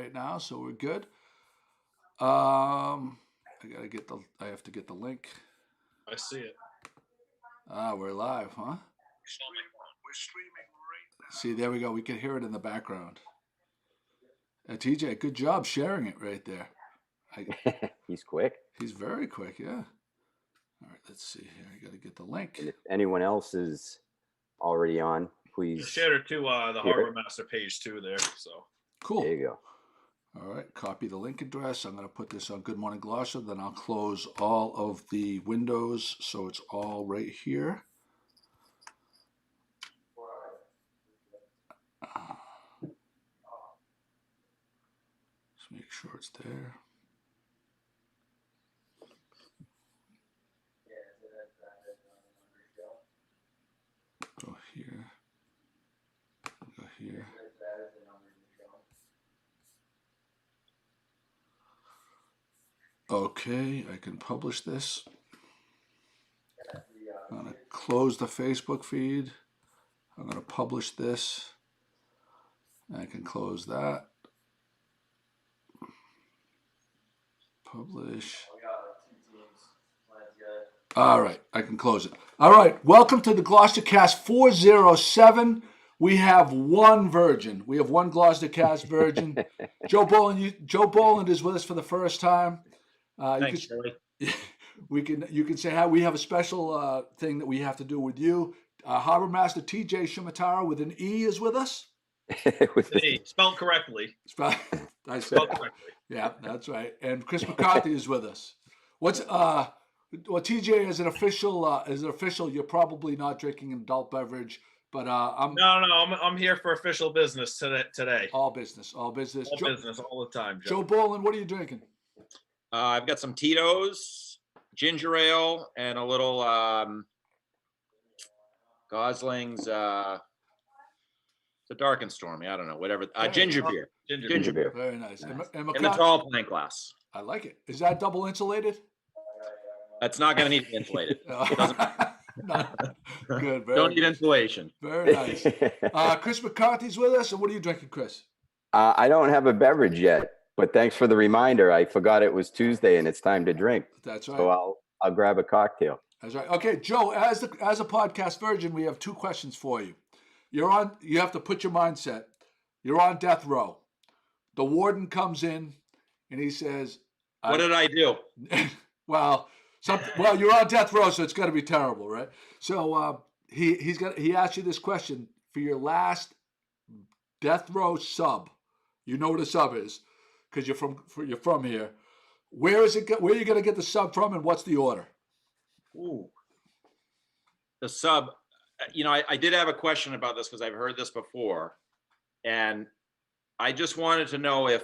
right now, so we're good. I have to get the link. I see it. We're live, huh? We're streaming right now. See, there we go. We can hear it in the background. TJ, good job sharing it right there. He's quick. He's very quick, yeah. All right, let's see here. I got to get the link. And if anyone else is already on, please. I shared it to the Harbormaster page too there. So cool. There you go. All right, copy the link address. I'm going to put this on Good Morning Gloucester. Then I'll close all of the windows so it's all right here. Just make sure it's there. Go here. Go here. Okay, I can publish this. I'm going to close the Facebook feed. I'm going to publish this. I can close that. Publish. All right, I can close it. All right, welcome to the Gloucester Cast 407. We have one virgin. We have one Gloucester Cast virgin. Joe Borland is with us for the first time. thanks, Billy. You can say hi. We have a special thing that we have to do with you. Harbormaster TJ Ciarametaro with an E is with us. Spelled correctly. Spelled correctly. Yeah, that's right. And Chris McCarthy is with us. Well, TJ, as an official, you're probably not drinking an adult beverage, but I'm here for official business today. All business. Business all the time. Joe Borland, what are you drinking? I've got some Tito's, ginger ale, and a little Gosling's. The dark and stormy. I don't know, whatever. Ginger beer. Ginger beer. Very nice. And in the tall pint glass. I like it. Is that double insulated? That's not going to need to be insulated. No. Good. Don't need insulation. Very nice. Chris McCarthy's with us. And what are you drinking, Chris? I don't have a beverage yet, but thanks for the reminder. I forgot it was Tuesday and it's time to drink. That's right. So I'll grab a cocktail. That's right. Okay, Joe. As a podcast virgin, we have two questions for you. You have to put your mindset. You're on death row. The warden comes in and he says, "What did I do?" Well, you're on death row, so it's got to be terrible, right? So he asked you this question for your last death row sub. You know what a sub is because you're from here. Where are you going to get the sub from, and what's the order? Ooh, the sub. I did have a question about this because I've heard this before, and I just wanted to know if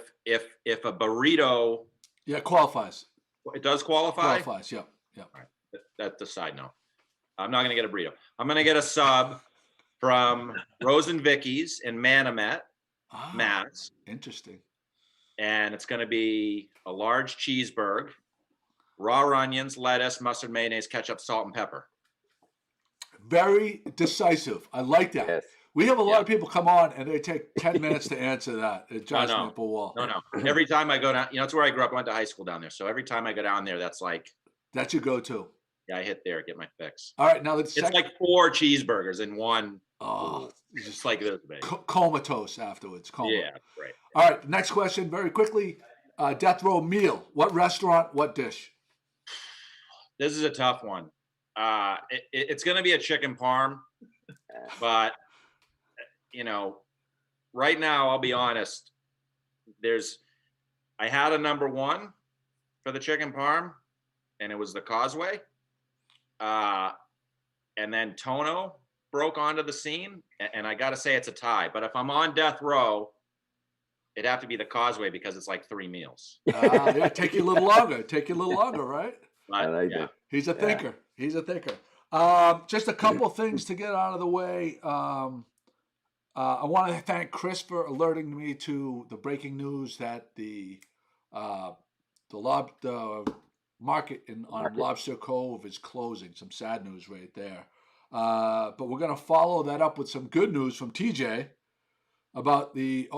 a burrito. Yeah, qualifies. It does qualify? Qualifies, yeah. All right. That's the side note. I'm not going to get a burrito. I'm going to get a sub from Rose and Vicky's in Manomet, Mass. Interesting. And it's going to be a large cheeseburger, raw onions, lettuce, mustard, mayonnaise, ketchup, salt, and pepper. Very decisive. I like that. Yes. We have a lot of people come on and they take 10 minutes to answer that. It drives me up a wall. No. Every time I go down, it's where I grew up. I went to high school down there. So every time I go down there, that's your go-to. Yeah, I hit there, get my fix. All right, now it's like 4 cheeseburgers in one. Oh, it's just like this big. Comatose afterwards. Yeah, right. All right, next question, very quickly. Death row meal. What restaurant? What dish? This is a tough one. It's going to be a chicken parm, but right now, I'll be honest. I had a number one for the chicken parm, and it was the Causeway. And then Tono broke onto the scene, and I got to say it's a tie. But if I'm on death row, it'd have to be the Causeway because it's like 3 meals. Yeah, take you a little longer, right? I like it. He's a thinker. He's a thinker. Just a couple of things to get out of the way. I want to thank Chris for alerting me to the breaking news that the market on Lobster Cove is closing. Some sad news right there. But we're going to follow that up with some good news from TJ about the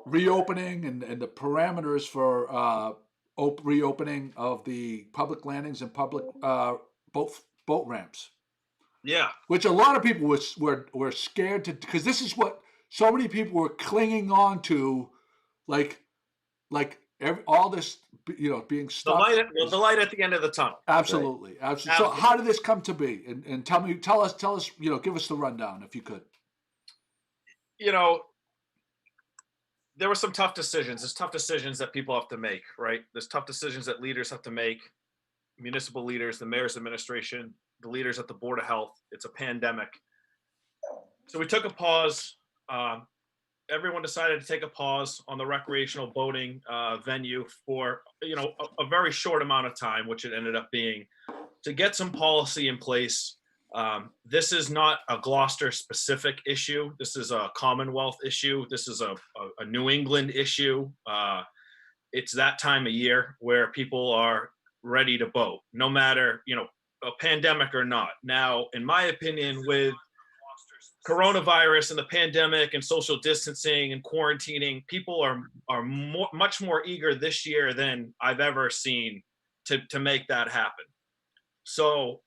reopening and the parameters for reopening of the public landings and public boat ramps, Yeah. which a lot of people were scared to, because this is what so many people were clinging on to, like all this, being The stopped. the light at the end of the tunnel. Absolutely, absolutely. So how did this come to be? And tell us, give us the rundown if you could. There were some tough decisions. There's tough decisions that people have to make, right? There's tough decisions that leaders have to make, municipal leaders, the mayor's administration, the leaders at the Board of Health. It's a pandemic. So we took a pause. Everyone decided to take a pause on the recreational boating venue for, a very short amount of time, which it ended up being, to get some policy in place. This is not a Gloucester specific issue. This is a Commonwealth issue. This is a New England issue. It's that time of year where people are ready to boat, no matter, a pandemic or not. Now, in my opinion, with coronavirus and the pandemic and social distancing and quarantining, people are much more eager this year than I've ever seen to make that happen. So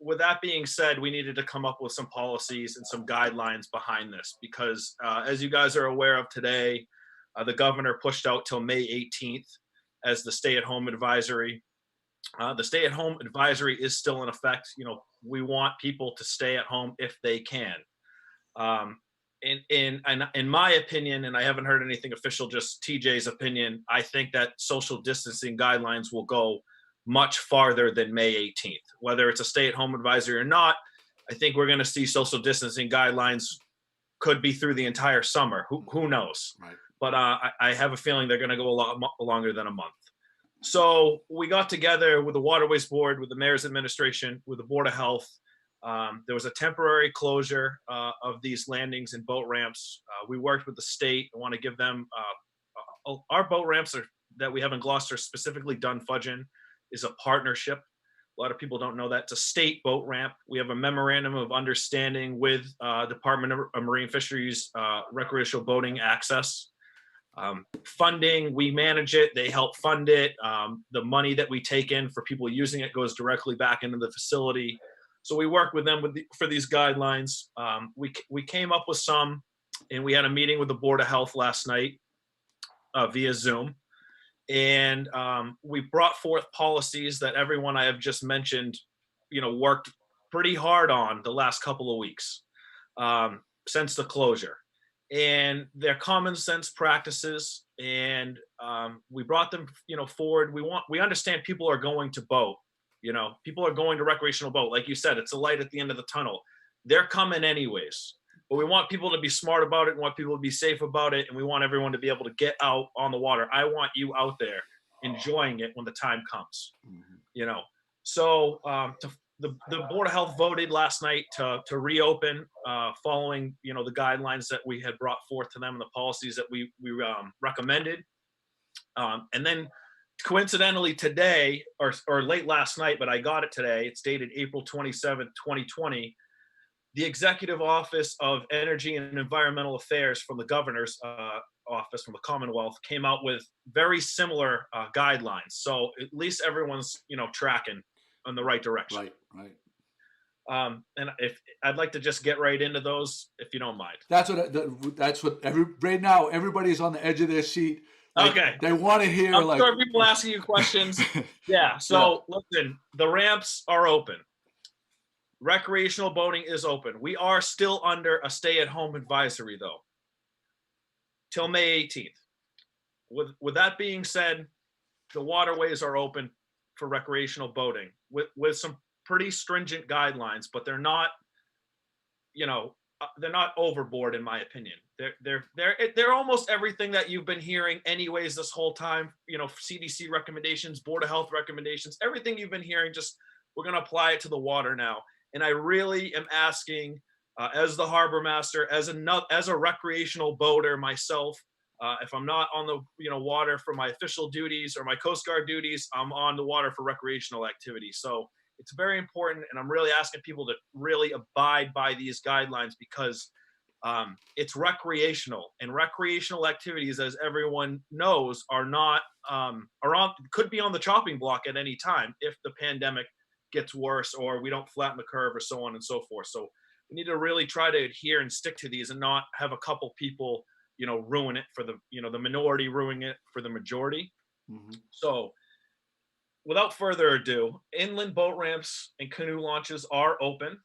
with that being said, we needed to come up with some policies and some guidelines behind this because as you guys are aware of today, the governor pushed out till May 18th as the stay-at-home advisory. The stay-at-home advisory is still in effect. We want people to stay at home if they can. In my opinion, and I haven't heard anything official, just TJ's opinion, I think that social distancing guidelines will go much farther than May 18th. Whether it's a stay-at-home advisory or not, I think we're going to see social distancing guidelines could be through the entire summer. Who knows? Right. But I have a feeling they're going to go a lot longer than a month. So we got together with the Waterways Board, with the Mayor's Administration, with the Board of Health. There was a temporary closure of these landings and boat ramps. We worked with the state. I want to give them our boat ramps that we have in Gloucester, specifically Dunfudgeon, is a partnership. A lot of people don't know that. It's a state boat ramp. We have a memorandum of understanding with Department of Marine Fisheries recreational boating access. Funding, we manage it. They help fund it. The money that we take in for people using it goes directly back into the facility. So we work with them for these guidelines. We came up with some, and we had a meeting with the Board of Health last night via Zoom. And we brought forth policies that everyone I have just mentioned, worked pretty hard on the last couple of weeks since the closure. And they're common sense practices. And we brought them, forward. We understand people are going to boat. People are going to recreational boat. Like you said, it's a light at the end of the tunnel. They're coming anyways. But we want people to be smart about it. We want people to be safe about it. And we want everyone to be able to get out on the water. I want you out there enjoying it when the time comes. Mm-hmm. So the Board of Health voted last night to reopen following, the guidelines that we had brought forth to them and the policies that we recommended. And then coincidentally today, or late last night, but I got it today, it's dated April 27th, 2020, the Executive Office of Energy and Environmental Affairs from the Governor's Office from the Commonwealth came out with very similar guidelines. So at least everyone's, tracking in the right direction. Right. And if I'd like to just get right into those, if you don't mind. That's what right now everybody's on the edge of their seat. Okay. They want to hear I'm sure people asking you questions. Yeah. So listen, the ramps are open. Recreational boating is open. We are still under a stay-at-home advisory though, till May 18th. With that being said, the waterways are open for recreational boating with some pretty stringent guidelines, but they're not, they're not overboard in my opinion. They're almost everything that you've been hearing anyways this whole time. CDC recommendations, Board of Health recommendations, everything you've been hearing. Just we're going to apply it to the water now. And I really am asking, as the Harbormaster, as a recreational boater myself, if I'm not on the water for my official duties or my Coast Guard duties, I'm on the water for recreational activity. So it's very important, and I'm really asking people to really abide by these guidelines because It's recreational, and recreational activities, as everyone knows, are not could be on the chopping block at any time if the pandemic gets worse or we don't flatten the curve or so on and so forth. So we need to really try to adhere and stick to these and not have a couple people, ruin it for the minority, ruining it for the majority. Mhm. So without further ado, inland boat ramps and canoe launches are open.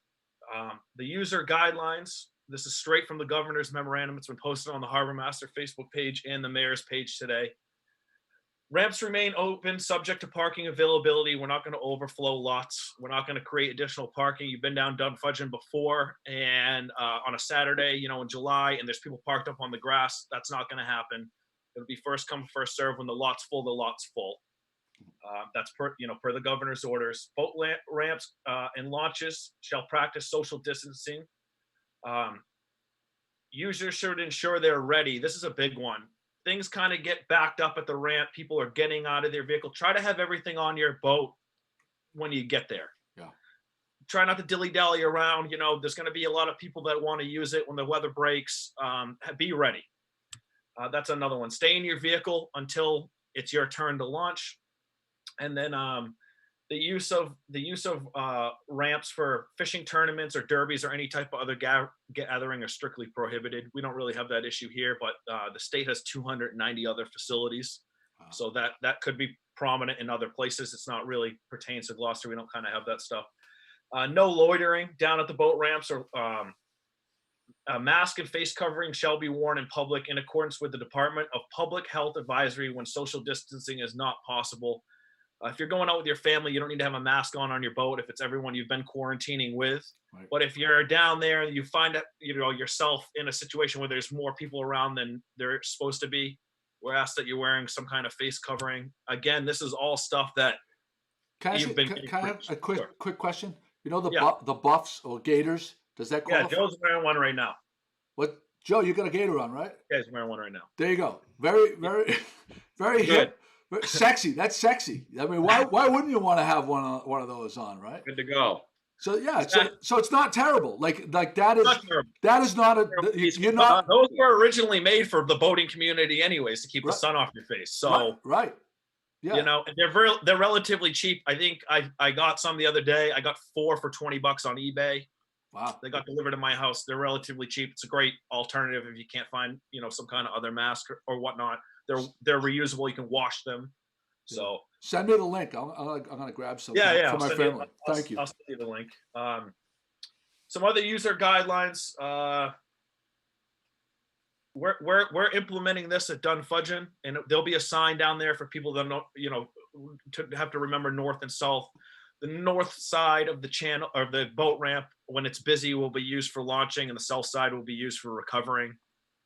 The user guidelines, this is straight from the governor's memorandum. It's been posted on the Harbormaster Facebook page and the mayor's page today. Ramps remain open, subject to parking availability. We're not going to overflow lots. We're not going to create additional parking. You've been down Dunfudgeon before, and on a Saturday, in July, and there's people parked up on the grass. That's not going to happen. It'll be first come, first serve. When the lot's full, the lot's full. That's per the governor's orders. Boat ramps and launches shall practice social distancing. Users should ensure they're ready. This is a big one. Things kind of get backed up at the ramp. People are getting out of their vehicle. Try to have everything on your boat when you get there. Yeah. Try not to dilly-dally around. There's going to be a lot of people that want to use it when the weather breaks. Be ready. That's another one. Stay in your vehicle until it's your turn to launch. And then the use of ramps for fishing tournaments or derbies or any type of other gathering are strictly prohibited. We don't really have that issue here, but the state has 290 other facilities. Wow. So that could be prominent in other places. It's not really pertains to Gloucester. We don't kind of have that stuff. No loitering down at the boat ramps, or a mask and face covering shall be worn in public in accordance with the Department of Public Health advisory when social distancing is not possible. If you're going out with your family, you don't need to have a mask on your boat if it's everyone you've been quarantining with. Right. But if you're down there and you find yourself in a situation where there's more people around than there supposed to be, we're asked that you're wearing some kind of face covering. Again, this is all stuff that Can I have a quick question? The Buffs or Gators? Does that qualify? Yeah, Joe's wearing one right now. What, Joe? You got a Gator on, right? Yeah, he's wearing one right now. There you go. Very, very, very hip. Sexy. That's sexy. I mean, why wouldn't you want to have one of those on, right? Good to go. So yeah, so it's not terrible. Like that is not a. You're not. Those were originally made for the boating community, anyways, to keep the sun off your face. So right. Yeah. They're relatively cheap. I think I got some the other day. I got 4 for $20 on eBay. Wow. They got delivered to my house. They're relatively cheap. It's a great alternative if you can't find some kind of other mask or whatnot. They're reusable. You can wash them. So send me the link. I'm gonna grab some. Yeah, for my family. Thank you. I'll send you the link. Some other user guidelines. We're implementing this at Dunfudgeon, and there'll be a sign down there for people that to have to remember north and south. The north side of the channel or the boat ramp, when it's busy, will be used for launching, and the south side will be used for recovering.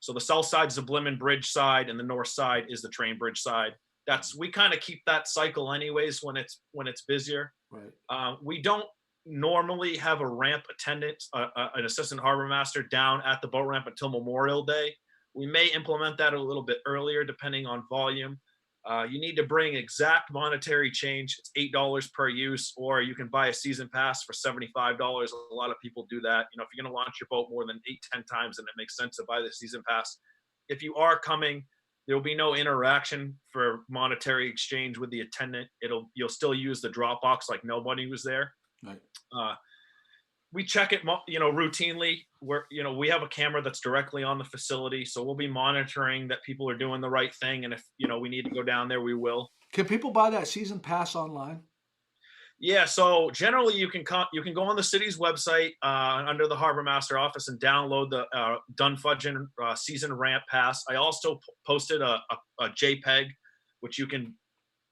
So the south side is the Blimmen Bridge side, and the north side is the Train Bridge side. We kind of keep that cycle anyways when it's busier. Right. We don't normally have a ramp attendant, an assistant harbor master down at the boat ramp until Memorial Day. We may implement that a little bit earlier depending on volume. You need to bring exact monetary change. It's $8 per use, or you can buy a season pass for $75. A lot of people do that. If you're going to launch your boat more than 8-10 times, then it makes sense to buy the season pass. If you are coming, there will be no interaction for monetary exchange with the attendant. You'll still use the drop box like nobody was there. Right. We check it, routinely. We have a camera that's directly on the facility, so we'll be monitoring that people are doing the right thing. And if we need to go down there, we will. Can people buy that season pass online? Yeah. So generally, you can go on the city's website under the Harbormaster office and download the Dunfudgeon season ramp pass. I also posted a JPEG, which you can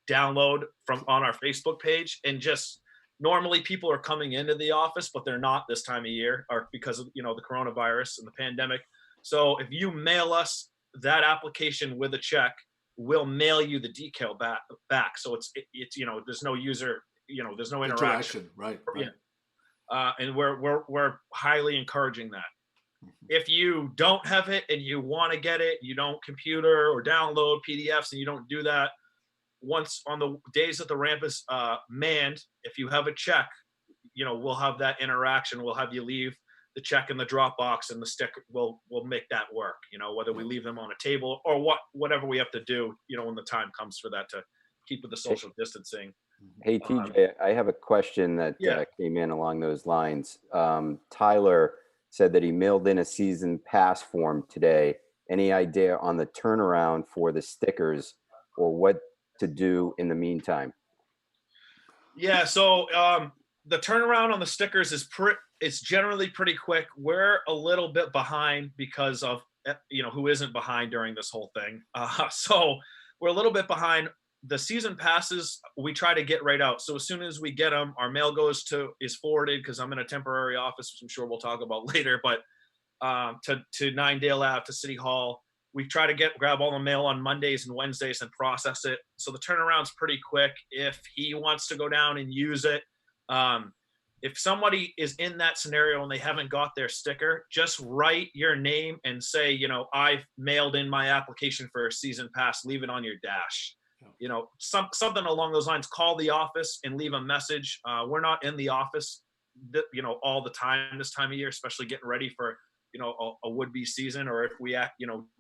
download from on our Facebook page, and just. Normally people are coming into the office, but they're not this time of year, or because of the coronavirus and the pandemic. So if you mail us that application with a check, we'll mail you the decal back. So it's there's no user, there's no interaction. Right. Yeah. And we're highly encouraging that. Mm-hmm. If you don't have it and you want to get it, you don't computer or download PDFs and you don't do that. Once on the days that the ramp is manned, if you have a check, we'll have that interaction. We'll have you leave the check in the drop box and the sticker, we'll make that work, whether we leave them on a table or whatever we have to do, when the time comes for that to keep with the social distancing. Hey, TJ, I have a question that Yeah. came in along those lines. Tyler said that he mailed in a season pass form today. Any idea on the turnaround for the stickers or what to do in the meantime? Yeah, so the turnaround on the stickers it's generally pretty quick. We're a little bit behind because of who isn't behind during this whole thing. So we're a little bit behind. The season passes we try to get right out. So as soon as we get them, our mail is forwarded because I'm in a temporary office, which I'm sure we'll talk about later. But to 9 Dale Ave, to City Hall. We try to grab all the mail on Mondays and Wednesdays and process it. So the turnaround's pretty quick. If he wants to go down and use it, if somebody is in that scenario and they haven't got their sticker, just write your name and say, I've mailed in my application for a season pass. Leave it on your dash. Something along those lines. Call the office and leave a message. We're not in the office, all the time this time of year, especially getting ready for a would-be season, or if we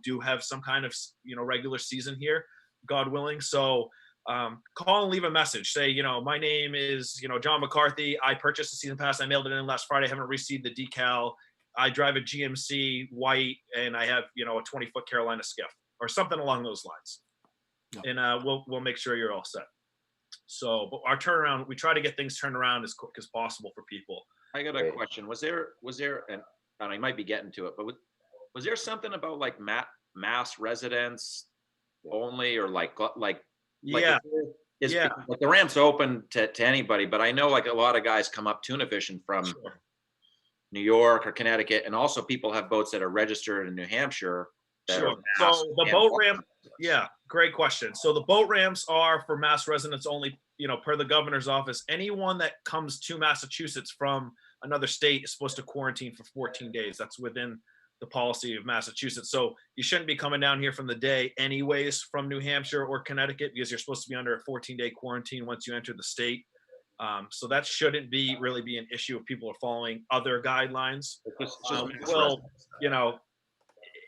do have some kind of regular season here, God willing. So call and leave a message. Say, my name is John McCarthy. I purchased a season pass. I mailed it in last Friday. I haven't received the decal. I drive a GMC white, and I have a 20-foot Carolina skiff, or something along those lines. Yep. And we'll make sure you're all set. So, but our turnaround, we try to get things turned around as quick as possible for people. I got a question. Was there and I don't know, you might be getting to it, but was there something about like mass residents only, or like yeah, like the ramp's open to anybody, but I know like a lot of guys come up tuna fishing from New York or Connecticut, and also people have boats that are registered in New Hampshire. Sure. So the boat ramp, great question. So the boat ramps are for mass residents only, per the governor's office. Anyone that comes to Massachusetts from another state is supposed to quarantine for 14 days. That's within the policy of Massachusetts. So you shouldn't be coming down here from the day anyways from New Hampshire or Connecticut, because you're supposed to be under a 14-day quarantine once you enter the state. So that shouldn't really be an issue if people are following other guidelines.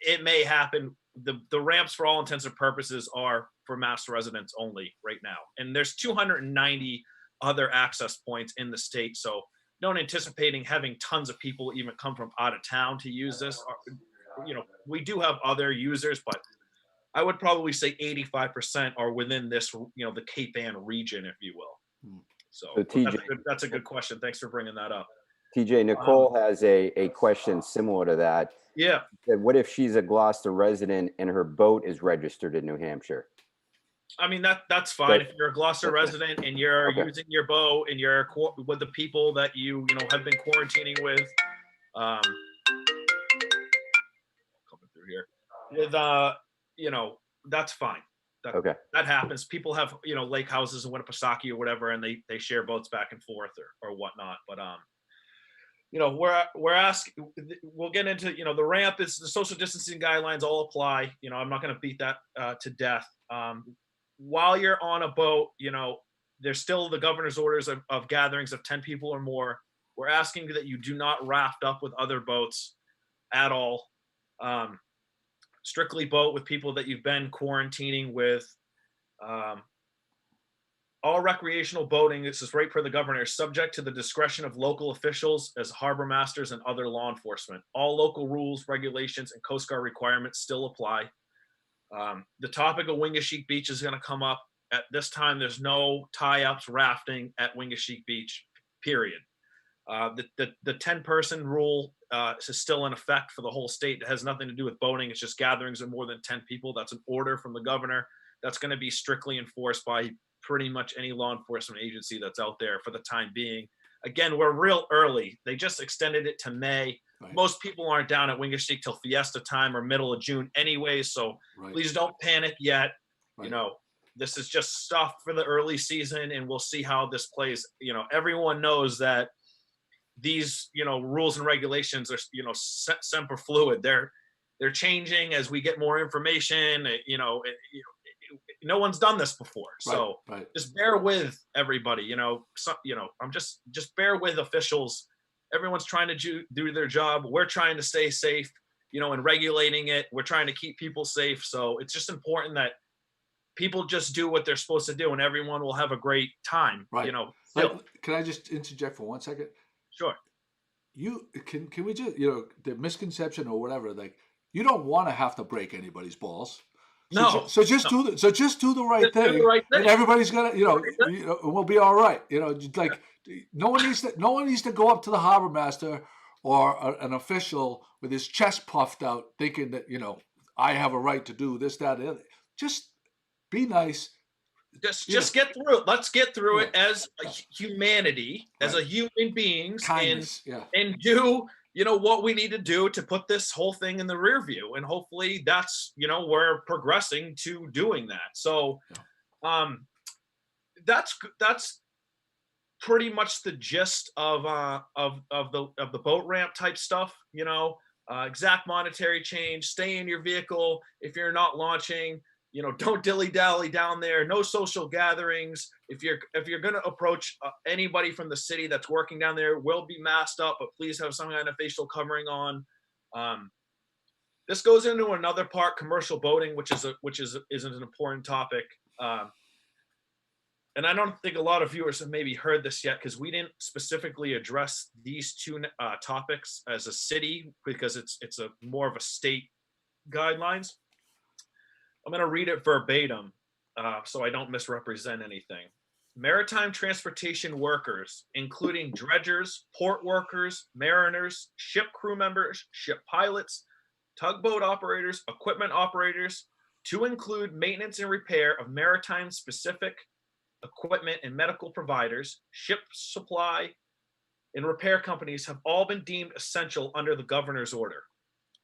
It may happen. The ramps, for all intents and purposes, are for mass residents only right now. And there's 290 other access points in the state. So don't anticipating having tons of people even come from out of town to use this. We do have other users, but I would probably say 85% are within this, the Cape Ann region, if you will. So TJ, that's a good question. Thanks for bringing that up. TJ, Nicole has a question similar to that. Yeah. What if she's a Gloucester resident and her boat is registered in New Hampshire? I mean, that's fine. If you're a Gloucester resident and you're using your boat and you're with the people that you have been quarantining with, coming through here, with that's fine. That happens. People have lake houses in Winnipesaukee or whatever, and they share boats back and forth or whatnot. But we're asking. We'll get into the ramp. Is the social distancing guidelines all apply? I'm not going to beat that to death. While you're on a boat, there's still the governor's orders of gatherings of 10 people or more. We're asking that you do not raft up with other boats at all. Strictly boat with people that you've been quarantining with. All recreational boating, this is right per the governor, is subject to the discretion of local officials as harbormasters and other law enforcement. All local rules, regulations, and Coast Guard requirements still apply. The topic of Wingasheek Beach is going to come up. At this time, there's no tie-ups rafting at Wingasheek Beach, period. The 10-person rule is still in effect for the whole state. It has nothing to do with boating. It's just gatherings of more than 10 people. That's an order from the governor. That's going to be strictly enforced by pretty much any law enforcement agency that's out there for the time being. Again, we're real early. They just extended it to May. Right. Most people aren't down at Wingasheek till Fiesta time or middle of June anyway, so please don't panic yet. Right. This is just stuff for the early season, and we'll see how this plays. Everyone knows that these, rules and regulations are, semper fluid. They're changing as we get more information. No one's done this before, so just bear with everybody. I'm just bear with officials everyone's trying to do their job. We're trying to stay safe, and regulating it. We're trying to keep people safe. So it's just important that people just do what they're supposed to do, and everyone will have a great time. Right. Still. Can I just interject for 1 second? Sure. Can we just, the misconception or whatever, like, you don't want to have to break anybody's balls. No. So just do the right Just do thing, the right thing. and everybody's gonna, we'll be all right. Like, no one needs to go up to the Harbormaster or an official with his chest puffed out, thinking that I have a right to do this, that, and the other. Just be nice. Just get through it. Let's get through it as a humanity, as a human beings, Kindness, and do what we need to do to put this whole thing in the rear view. And hopefully that's we're progressing to doing that. So that's pretty much the gist of the boat ramp type stuff. Exact monetary change. Stay in your vehicle if you're not launching. Don't dilly-dally down there. No social gatherings. If you're going to approach anybody from the city that's working down there, will be masked up, but please have some kind of facial covering on. This goes into another part, commercial boating, which is an important topic. And I don't think a lot of viewers have maybe heard this yet, because we didn't specifically address these two topics as a city, because it's a more of a state guidelines. I'm going to read it verbatim so I don't misrepresent anything. Maritime transportation workers, including dredgers, port workers, mariners, ship crew members, ship pilots, tugboat operators, equipment operators, to include maintenance and repair of maritime-specific equipment and medical providers, ship supply, and repair companies have all been deemed essential under the governor's order.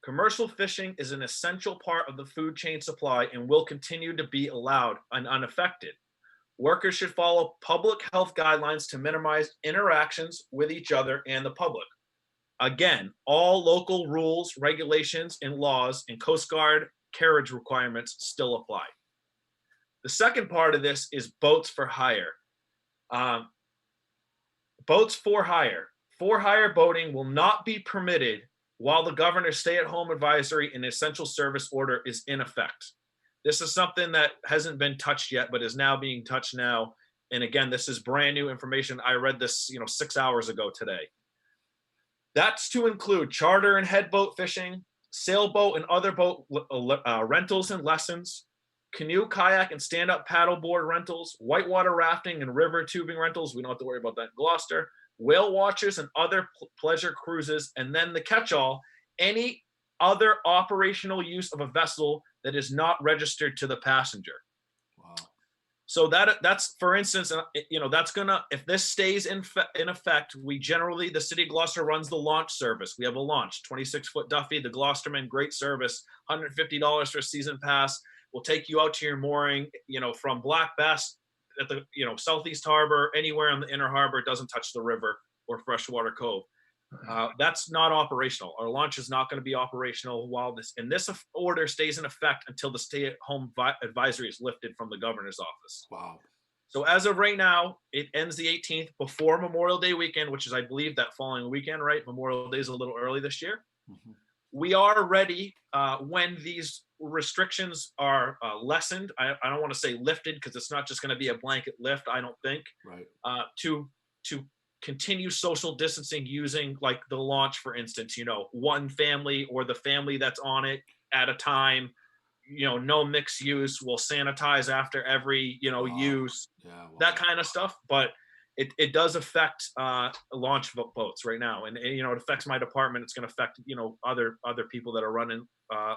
Commercial fishing is an essential part of the food chain supply and will continue to be allowed and unaffected. Workers should follow public health guidelines to minimize interactions with each other and the public. Again, all local rules, regulations, and laws and Coast Guard carriage requirements still apply. The second part of this is boats for hire. Boats for hire. For hire boating will not be permitted while the governor's stay-at-home advisory and essential service order is in effect. This is something that hasn't been touched yet, but is now being touched now. And again, this is brand new information. I read this, 6 hours ago today. That's to include charter and head boat fishing, sailboat and other boat rentals and lessons, canoe, kayak, and stand-up paddleboard rentals, whitewater rafting and river tubing rentals. We don't have to worry about that in Gloucester. Whale watchers and other pleasure cruises, and then the catch-all, any other operational use of a vessel that is not registered to the passenger. Wow. So that's, for instance, that's gonna, if this stays in effect, the city of Gloucester runs the launch service. We have a launch, 26-foot Duffy, the Gloucesterman, great service, $150 for a season pass. We'll take you out to your mooring, from Black Bass at the Southeast Harbor, anywhere in the Inner Harbor. It doesn't touch the river or Freshwater Cove. That's not operational. Our launch is not going to be operational while this order stays in effect until the stay-at-home advisory is lifted from the governor's office. Wow. So as of right now, it ends the 18th before Memorial Day weekend, which is, I believe, that following weekend, right? Memorial Day is a little early this year. Mm-hmm. We are ready when these restrictions are lessened. I don't want to say lifted, because it's not just going to be a blanket lift, I don't think. Right. To continue social distancing using, like, the launch, for instance, one family or the family that's on it at a time, no mixed use. We'll sanitize after every, use, that kind of stuff. But it does affect launch boats right now. And it affects my department. It's going to affect, other people that are running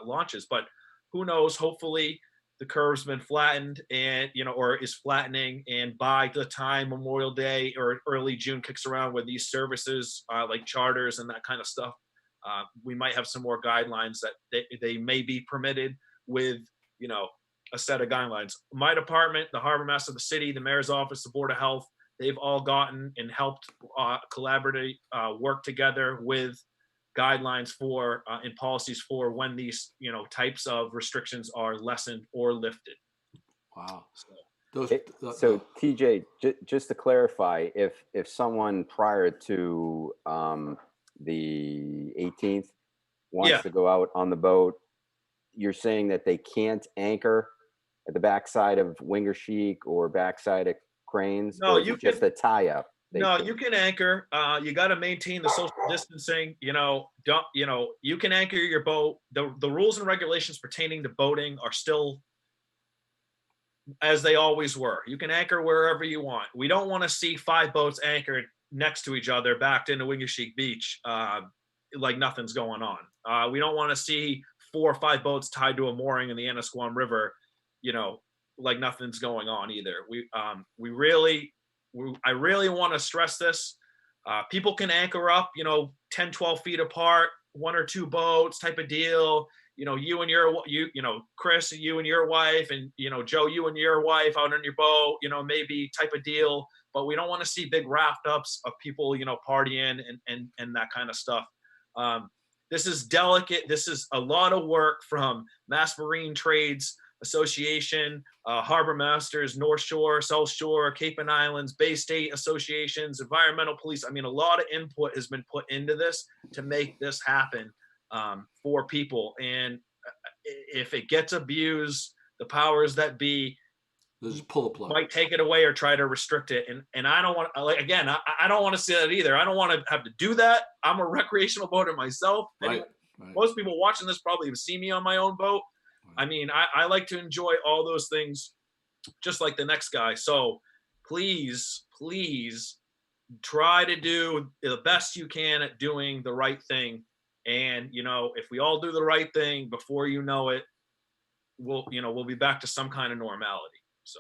launches. But who knows? Hopefully the curve's been flattened and, or is flattening. And by the time Memorial Day or early June kicks around with these services, like charters and that kind of stuff, we might have some more guidelines that they may be permitted with, a set of guidelines. My department, the Harbormaster of the city, the mayor's office, the Board of Health, they've all gotten and helped collaborate, work together with guidelines for and policies for when these types of restrictions are lessened or lifted. Wow. So Those. So TJ, just to clarify, if someone prior to the 18th wants Yeah. to go out on the boat, you're saying that they can't anchor at the backside of Winger Chic or backside of Cranes, No, or is you it just can. a tie-up? No, you can anchor. You got to maintain the social distancing. Don't. You can anchor your boat. The rules and regulations pertaining to boating are still as they always were. You can anchor wherever you want. We don't want to see 5 boats anchored next to each other backed into Wingashiek Beach like nothing's going on. We don't want to see 4 or 5 boats tied to a mooring in the Annisquam River, like nothing's going on either. I really want to stress this. People can anchor up, 10, 12 feet apart, 1 or 2 boats type of deal. Chris, you and your wife, and Joe, you and your wife out on your boat, maybe type of deal. But we don't want to see big raft ups of people, partying and that kind of stuff. This is delicate. This is a lot of work from Mass Marine Trades Association, Harbormasters, North Shore, South Shore, Cape and Islands, Bay State associations, environmental police. I mean, a lot of input has been put into this to make this happen for people. And if it gets abused, the powers that be just pull the plug. Might take it away or try to restrict it. And I don't want, I don't want to see that either. I don't want to have to do that. I'm a recreational boater myself. Right. Most people watching this probably have seen me on my own boat. I mean, I like to enjoy all those things just like the next guy. So please try to do the best you can at doing the right thing. And, if we all do the right thing, before you know it, we'll be back to some kind of normality. So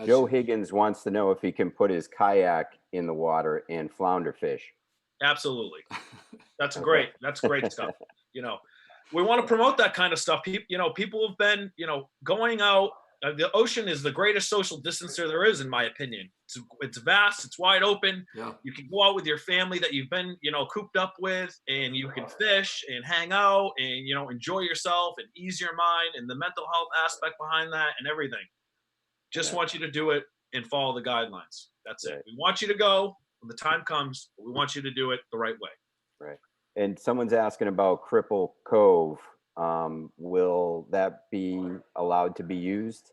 Joe Higgins wants to know if he can put his kayak in the water and flounder fish. Absolutely. That's great. That's great stuff. We want to promote that kind of stuff. People have been, going out. The ocean is the greatest social distancer there is, in my opinion. It's vast. It's wide open. Yeah. You can go out with your family that you've been, cooped up with, and you can fish and hang out and, enjoy yourself and ease your mind, and the mental health aspect behind that and everything. Just want you to do it and follow the guidelines. That's it. We want you to go when the time comes, but we want you to do it the right way. Right. And someone's asking about Cripple Cove. Will that be allowed to be used?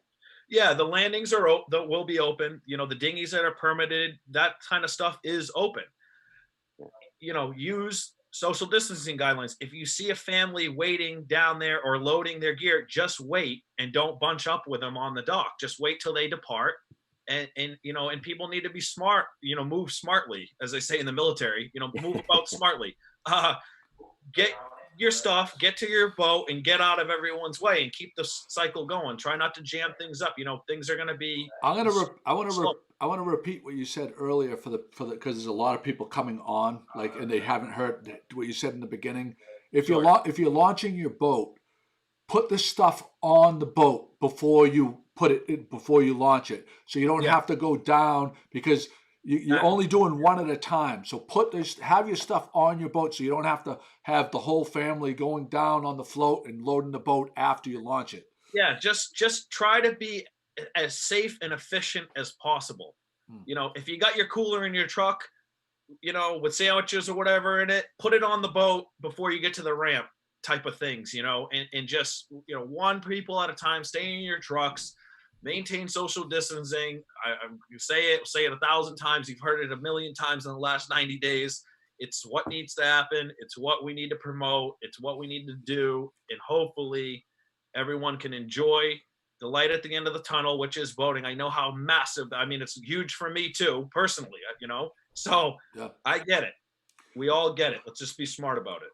Yeah, the landings will be open. The dinghies that are permitted, that kind of stuff is open. Use social distancing guidelines. If you see a family waiting down there or loading their gear, just wait and don't bunch up with them on the dock. Just wait till they depart. And people need to be smart, move smartly, as they say in the military, move about smartly. Get your stuff, get to your boat, and get out of everyone's way, and keep the cycle going. Try not to jam things up. Things are going to be. I want to repeat what you said earlier for the because there's a lot of people coming on, and they haven't heard what you said in the beginning. If you're launching your boat, put the stuff on the boat before you launch it, so you don't have to go down, because you're only doing one at a time. So have your stuff on your boat, so you don't have to have the whole family going down on the float and loading the boat after you launch it. Yeah, just try to be as safe and efficient as possible. If you got your cooler in your truck, with sandwiches or whatever in it, put it on the boat before you get to the ramp, type of things, and just, one people at a time, stay in your trucks. Maintain social distancing. You say it 1,000 times. You've heard it 1,000,000 times in the last 90 days. It's what needs to happen. It's what we need to promote. It's what we need to do. And hopefully everyone can enjoy the light at the end of the tunnel, which is voting. I know how massive, it's huge for me too, personally, so yeah. I get it. We all get it. Let's just be smart about it.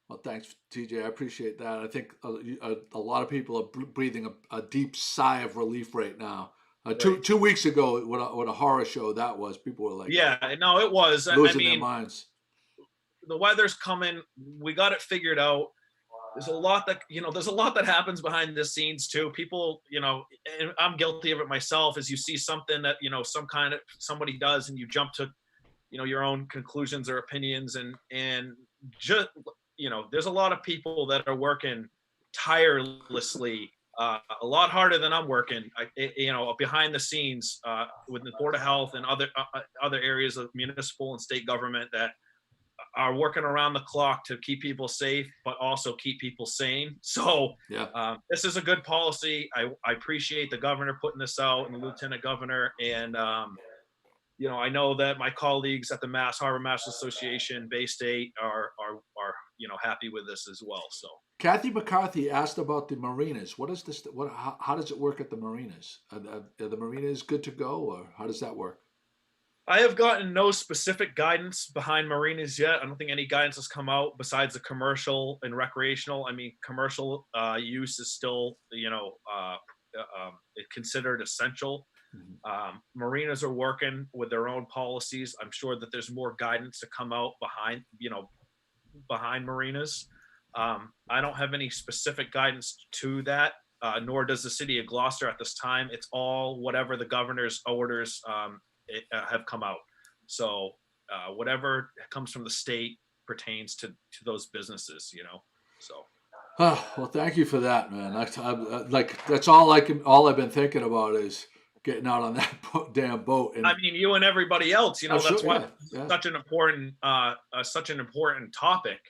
Well, thanks, TJ. I appreciate that. I think a lot of people are breathing a deep sigh of relief right now. Right. 2 weeks ago, what a horror show that was. People were like, "Yeah, no, it was losing their minds." The weather's coming. We got it figured out. There's a lot that happens behind the scenes too. People, and I'm guilty of it myself. As you see something that somebody does, and you jump to, your own conclusions or opinions, and just. There's a lot of people that are working tirelessly a lot harder than I'm working, behind the scenes with the Board of Health and other areas of municipal and state government that are working around the clock to keep people safe, but also keep people sane. So Yeah. this is a good policy. I appreciate the governor putting this out and the lieutenant governor. And, I know that my colleagues at the Harbormaster Association, Bay State are happy with this as well. So Kathy McCarthy asked about the marinas. What is this? How does it work at the marinas? Are the marinas good to go, or how does that work? I have gotten no specific guidance behind marinas yet. I don't think any guidance has come out besides the commercial and recreational. I mean, commercial use is still, considered essential. Mm-hmm. Marinas are working with their own policies. I'm sure that there's more guidance to come out behind marinas. I don't have any specific guidance to that, nor does the city of Gloucester at this time. It's all whatever the governor's orders have come out. So whatever comes from the state pertains to those businesses, so. Oh, well, thank you for that, man. That's all I've been thinking about is getting out on that damn boat. And I mean, you and everybody else, that's sure, why yeah. such an important topic,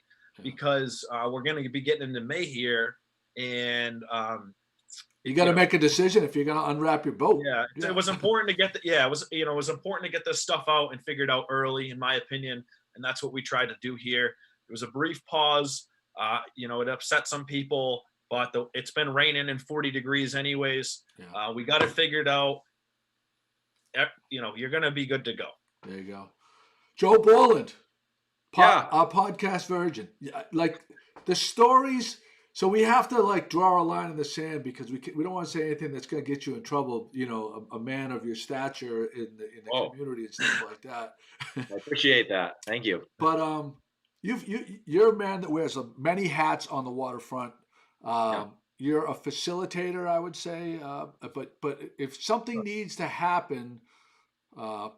because we're going to be getting into May here, and you got to make a decision if you're going to unwrap your boat. Yeah, it was important to get it was important to get this stuff out and figured out early, in my opinion, and that's what we tried to do here. It was a brief pause. It upset some people, but it's been raining and 40 degrees anyways. Yeah. We got it figured out. You're going to be good to go. There you go. Joe Borland, Yeah. our podcast virgin. Like the stories. So we have to draw a line in the sand because we don't want to say anything that's going to get you in trouble. A man of your stature in the community and stuff like that. I appreciate that. Thank you. But you're a man that wears many hats on the waterfront. You're a facilitator, I would say. But if something needs to happen,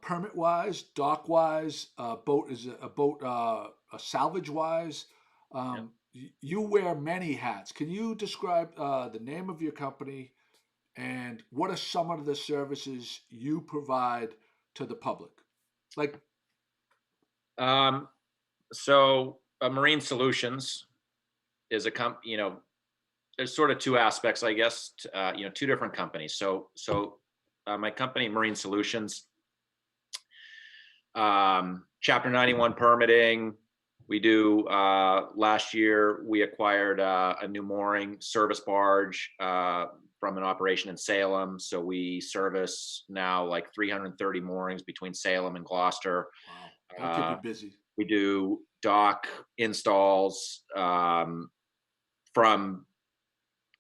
permit wise, dock wise, salvage wise. You wear many hats. Can you describe the name of your company and what are some of the services you provide to the public? So Marine Solutions is a company, there's sort of two aspects, I guess, two different companies. So my company, Marine Solutions, Chapter 91 permitting. We do, last year, we acquired a new mooring service barge from an operation in Salem. So we service now 330 moorings between Salem and Gloucester. Wow, that'll keep you busy. We do dock installs from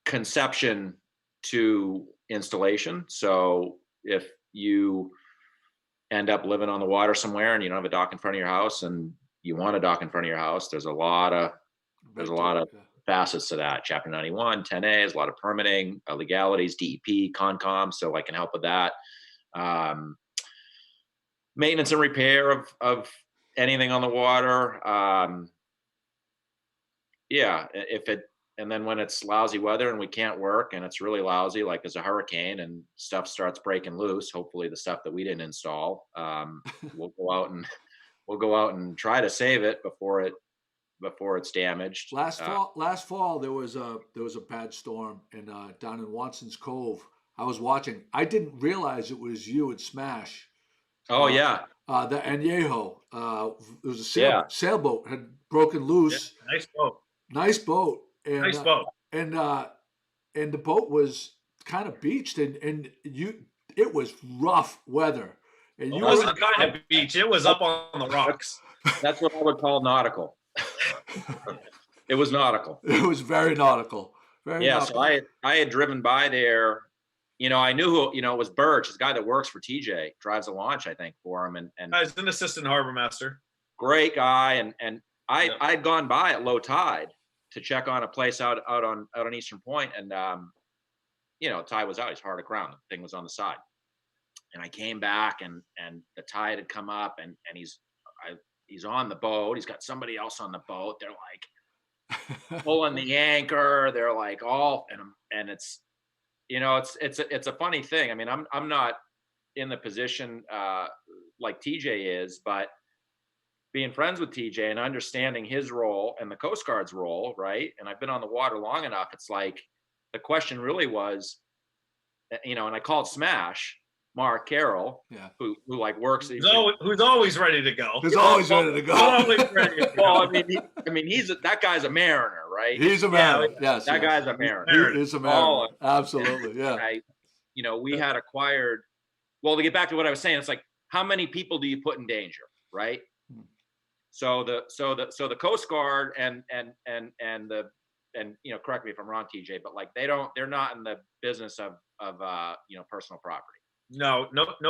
conception to installation. So if you end up living on the water somewhere and you don't have a dock in front of your house and you want a dock in front of your house, there's a lot of facets to that. Chapter 91, 10A, there's a lot of permitting, legalities, DEP, Concom, so I can help with that. Maintenance and repair of anything on the water. And then when it's lousy weather and we can't work and it's really lousy, like there's a hurricane and stuff starts breaking loose, hopefully the stuff that we didn't install, we'll go out and try to save it before it's damaged. Last fall there was a bad storm and down in Watson's Cove. I was watching. I didn't realize it was you at Smash. Oh yeah. The Añejo. It was a sailboat had broken loose. Yeah, nice boat. And, nice boat. And the boat was kind of beached and it was rough weather. And it wasn't kind of beach. It was up on the rocks. That's what I would call nautical. It was nautical. It was very nautical. Nautical. So I had driven by there. I knew who, it was Birch, this guy that works for TJ, drives a launch, I think, for him. And he's an assistant harbormaster. Great guy. And I'd gone by at low tide to check on a place out on Eastern Point. And, tide was out. He's hard aground. The thing was on the side. And I came back and the tide had come up and he's on the boat. He's got somebody else on the boat. They're like pulling the anchor. They're like all, and it's you know, it's a funny thing. I mean, I'm not in the position like TJ is, but being friends with TJ and understanding his role and the Coast Guard's role, right? And I've been on the water long enough. It's like the question really was, you know, and I called Smash Mark Carroll, Yeah. who like works. Who's always ready to go. Who's always ready to go. Always ready to go. Well, I mean, that guy's a mariner, right? He's a mariner. Yes, That yes. guy's a mariner. He is a mariner. Absolutely, yeah. You know, we had acquired. Well, to get back to what I was saying, it's like, how many people do you put in danger, right? So the Coast Guard and you know, correct me if I'm wrong, TJ, but like they're not in the business of you know, personal property. No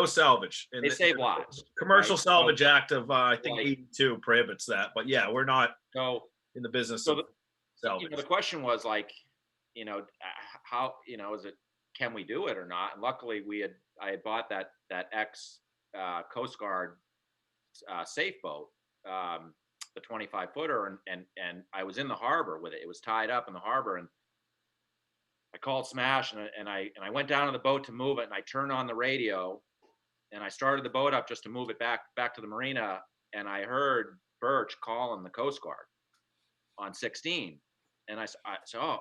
salvage. They save lives. Commercial right? Salvage Act of I think Like, 82 prohibits that, but yeah, we're not in the business of salvage. You know, the question was like, you know, how, you know, can we do it or not? And luckily I had bought that ex Coast Guard safe boat, the 25-footer, and I was in the harbor with it. It was tied up in the harbor, and I called Smash and I went down to the boat to move it, and I turned on the radio and I started the boat up just to move it back to the marina, and I heard Birch calling the Coast Guard on 16, and I said, oh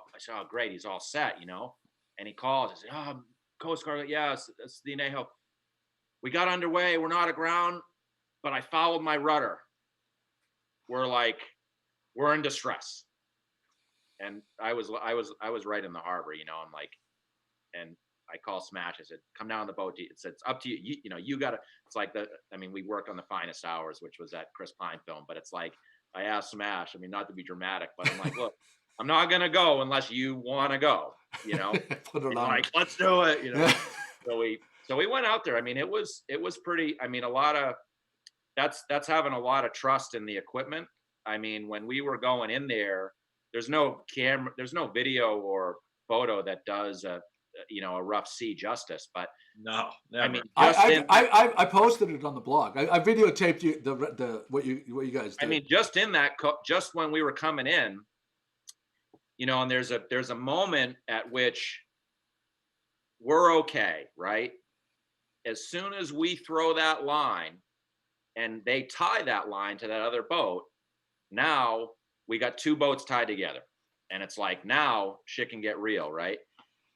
great, he's all set, you know. And he calls. I said, oh, Coast Guard, yeah, it's the Inejo. We got underway. We're not aground, but I fouled my rudder. We're in distress. And I was right in the harbor, you know. I'm like, and I call Smash. I said, come down the boat. It's up to you. You know, you gotta. It's like we worked on the finest hours, which was that Chris Pine film. But it's like, I asked Smash. I mean, not to be dramatic, but I'm like, look, I'm not gonna go unless you want to go. You know, Put it on. Like, let's do it. You know. So we went out there. I mean, it was pretty. I mean, a lot of that's having a lot of trust in the equipment. I mean, when we were going in there, there's no camera, there's no video or photo that does a rough sea justice. But no, never. I mean, I posted it on the blog. I videotaped you the what you guys did. I mean, just in that, just when we were coming in, you know, and there's a moment at which we're okay, right? As soon as we throw that line and they tie that line to that other boat, now we got two boats tied together, and it's like, now shit can get real, right?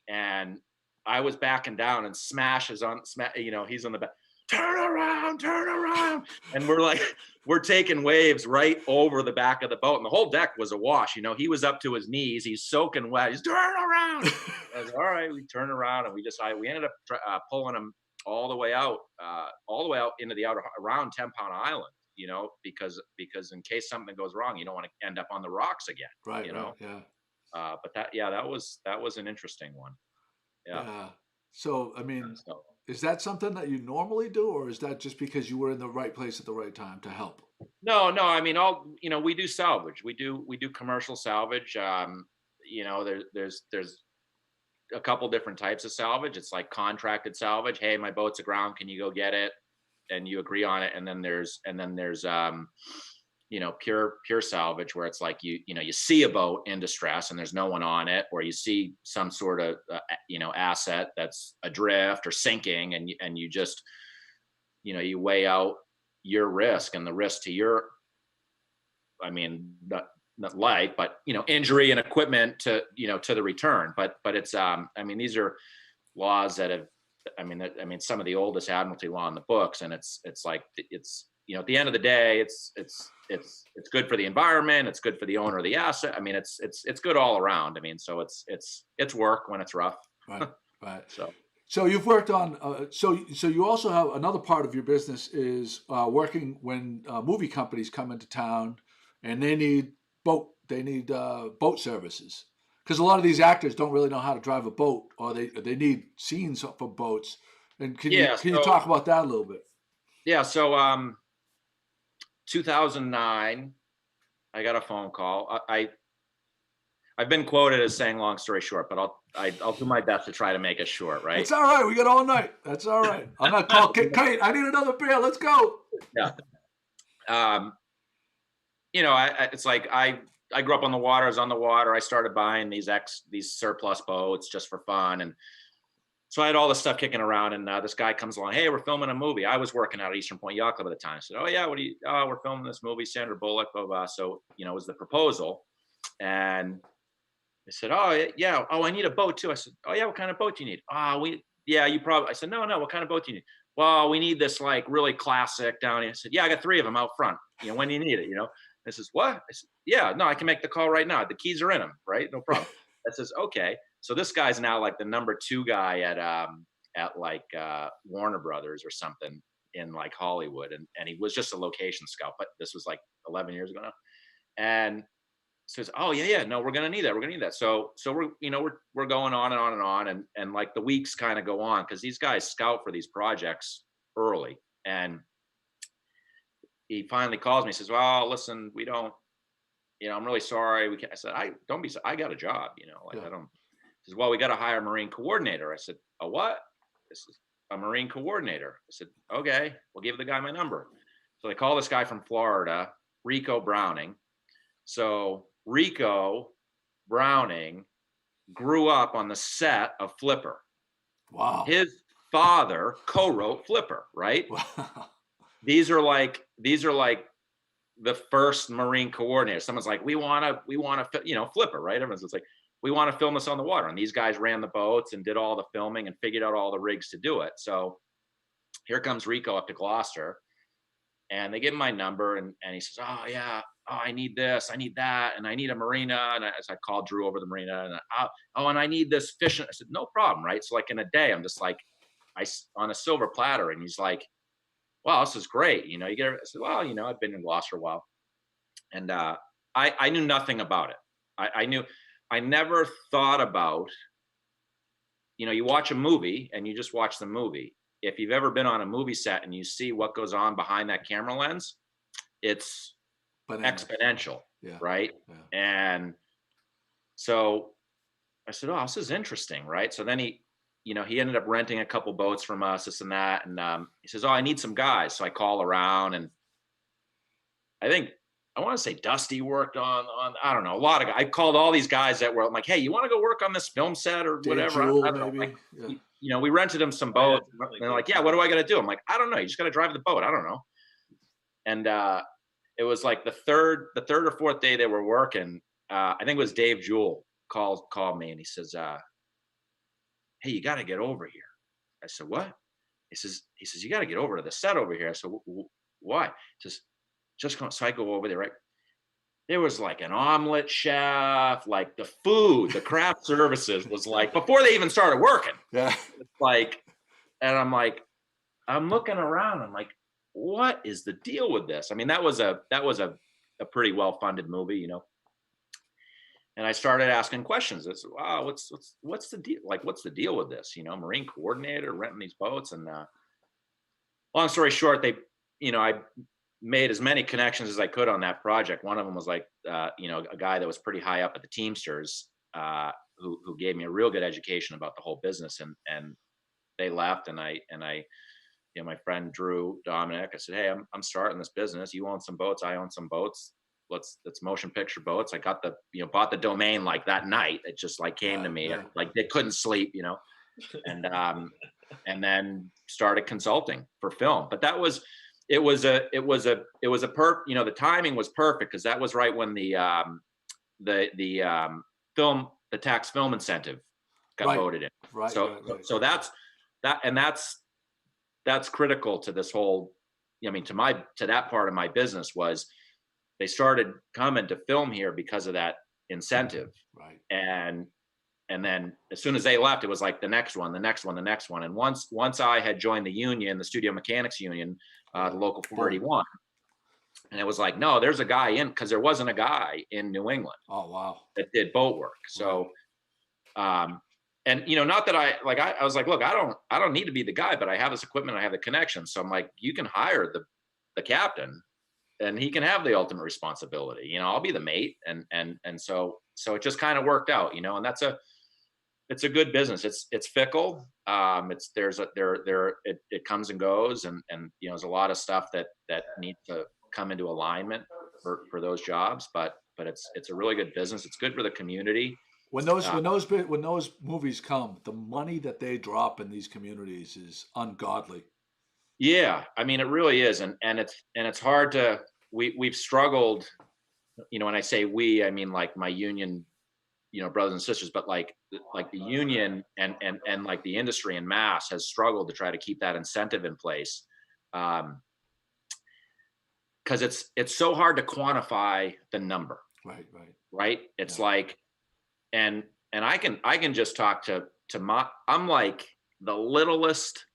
And I was backing down, and Smash is on, you know, he's on the back, turn around, and we're taking waves right over the back of the boat, and the whole deck was awash. You know, he was up to his knees, he's soaking wet, he's turn around. I was, all right, we turned around, and we ended up pulling him all the way out into the outer, around 10-Pound Island. You know, because in case something goes wrong, you don't want to end up on the rocks again. Right. You know. Right, yeah. But that was an interesting one. Yeah. So I mean, is that something that you normally do, or is that just because you were in the right place at the right time to help? No. I mean, we do salvage. We do commercial salvage. You know, there's a couple different types of salvage. It's like contracted salvage. Hey, my boat's aground. Can you go get it? And you agree on it. And then there's you know, pure salvage, where it's like you see a boat in distress and there's no one on it, or you see some sort of you know, asset that's adrift or sinking, and you just, you know, you weigh out your risk and the risk to your, I mean, not life, but, you know, injury and equipment to, you know, to the return. But it's I mean, these are laws that have, I mean, some of the oldest admiralty law in the books, and it's like, it's, you know, at the end of the day, it's good for the environment, it's good for the owner of the asset. I mean, it's good all around. I mean, so it's work when it's rough. Right. So you've worked on. So you also have another part of your business is working when movie companies come into town and they need boat services. Because a lot of these actors don't really know how to drive a boat, or they need scenes for boats. And can you talk about that a little bit? Yeah. So 2009, I got a phone call. I've been quoted as saying long story short, but I'll do my best to try to make it short. Right. It's all right. We got all night. That's all right. I'm not called Kate. I need another beer. Let's go. Yeah. You know, it's like I grew up on the water. I was on the water. I started buying these surplus boats just for fun. And So I had all this stuff kicking around, and this guy comes along. Hey, we're filming a movie. I was working out at Eastern Point Yacht Club at the time. I said, oh yeah, what do you? Oh, we're filming this movie, Sandra Bullock, blah blah. So it was the proposal, and I said, oh yeah. Oh, I need a boat too. I said, oh yeah, what kind of boat do you need? You probably. I said, no, what kind of boat do you need? Well, we need this like really classic down here. I said, yeah, I got 3 of them out front. When do you need it? I says, what? I said, yeah, no, I can make the call right now. The keys are in them, right? No problem. I says, okay. So this guy's now like the number 2 guy at like Warner Brothers or something in like Hollywood, and he was just a location scout. But this was like 11 years ago now, and says, oh yeah, no, we're gonna need that. So we're going on and on and on, and like the weeks kind of go on because these guys scout for these projects early, and he finally calls me. He says, well, listen, we don't, I'm really sorry. We can't. I said, don't be. I got a job. I don't. He says, well, we got to hire a Marine coordinator. I said, a what? This is a Marine coordinator. I said, okay, we'll give the guy my number. So they call this guy from Florida, Rico Browning. So Rico Browning grew up on the set of Flipper. Wow. His father co-wrote Flipper, right? Wow. These are like the first Marine coordinator. Someone's like, we want to, Flipper, right? Everyone's just like, we want to film this on the water. And these guys ran the boats and did all the filming and figured out all the rigs to do it. So here comes Rico up to Gloucester, and they give him my number, and he says, oh yeah, I need this, I need that, and I need a marina. And I called Drew over the marina, and and I need this fishing. I said, no problem, right? So like in a day, I'm just like, on a silver platter, and he's like, wow, this is great. You get it. I said, well, I've been in Gloucester a while, and I knew nothing about it. I never thought about, you watch a movie and you just watch the movie. If you've ever been on a movie set and you see what goes on behind that camera lens, it's exponential, right? Yeah. And so I said, oh, this is interesting, right? So then he ended up renting a couple boats from us, this and that. And he says, oh, I need some guys. So I call around, and I want to say Dusty worked on I don't know, a lot of guys. I called all these guys that were, I'm like, hey, you want to go work on this film set or whatever? Jewel, I don't know. maybe. Like, we rented them some boats. And they're like, yeah, what do I got to do? I'm like, I don't know. You just got to drive the boat. I don't know. And it was like the third or fourth day they were working. I think it was Dave Jewell called me, and he says, hey, you got to get over here. I said, what? He says, you got to get over to the set over here. I said, why? He says, just come. So I go over there, right? There was like an omelet chef, like the food, the craft services was like, before they even started working. Yeah. It's like, and I'm like, I'm looking around. I'm like, what is the deal with this? I mean, that was a pretty well-funded movie, And I started asking questions. I said, wow, what's the deal? Like, what's the deal with this? Marine coordinator renting these boats. And long story short, I made as many connections as I could on that project. One of them was like, a guy that was pretty high up at the Teamsters, who gave me a real good education about the whole business. And they left, and I my friend Drew Dominic, I said, hey, I'm starting this business. You own some boats, I own some boats. Let's motion picture boats. I got bought the domain like that night. It just like came to me, like they couldn't sleep, and then started consulting for film. But it was a the timing was perfect, because that was right when the tax film incentive got voted in. Right. So that's critical to this whole, to that part of my business. Was they started coming to film here because of that incentive. Right. And then as soon as they left, it was like the next one. And once I had joined the union, the Studio Mechanics Union, the local 481, and it was like, no, there's a guy in, because there wasn't a guy in New England. Oh, wow. That did boat work. So, and not that I was like, look, I don't need to be the guy, but I have this equipment, I have the connection. So I'm like, you can hire the captain, and he can have the ultimate responsibility. I'll be the mate. And so it just kind of worked out, and it's a good business. It's fickle. It comes and goes, and there's a lot of stuff that needs to come into alignment for those jobs, but it's a really good business. It's good for the community. When those movies come, the money that they drop in these communities is ungodly. Yeah, I mean, it really is, and it's hard to. We've struggled, when I say we, I mean like my union, brothers and sisters, but like the union and like the industry en masse has struggled to try to keep that incentive in place, because it's so hard to quantify the number. Right. It's like, and I can just talk to I'm like the littlest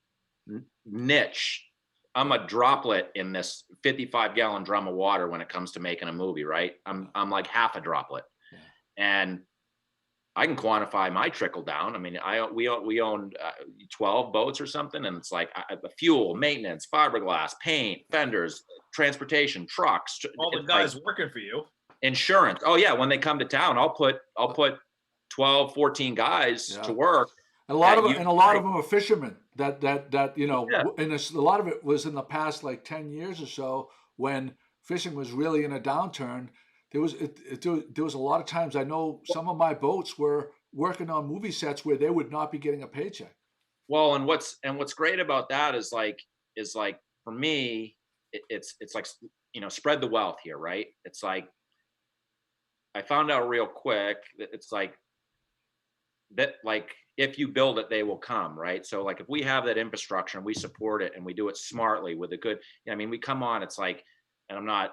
niche. I'm a droplet in this 55-gallon drum of water when it comes to making a movie, right? I'm like half a droplet. Yeah. And I can quantify my trickle down. I mean, we own 12 boats or something, and it's like fuel, maintenance, fiberglass, paint, fenders, transportation, trucks. All the guys working for you. Insurance. Oh yeah, when they come to town, I'll put 12, 14 guys to work. And a lot of them are fishermen that and a lot of it was in the past like 10 years or so when fishing was really in a downturn. There was a lot of times I know some of my boats were working on movie sets where they would not be getting a paycheck. Well, and what's great about that is like for me, it's like, spread the wealth here, right? It's like I found out real quick that it's like that, like if you build it, they will come, right? So like if we have that infrastructure and we support it and we do it smartly with a good, I mean, we come on, it's like, and I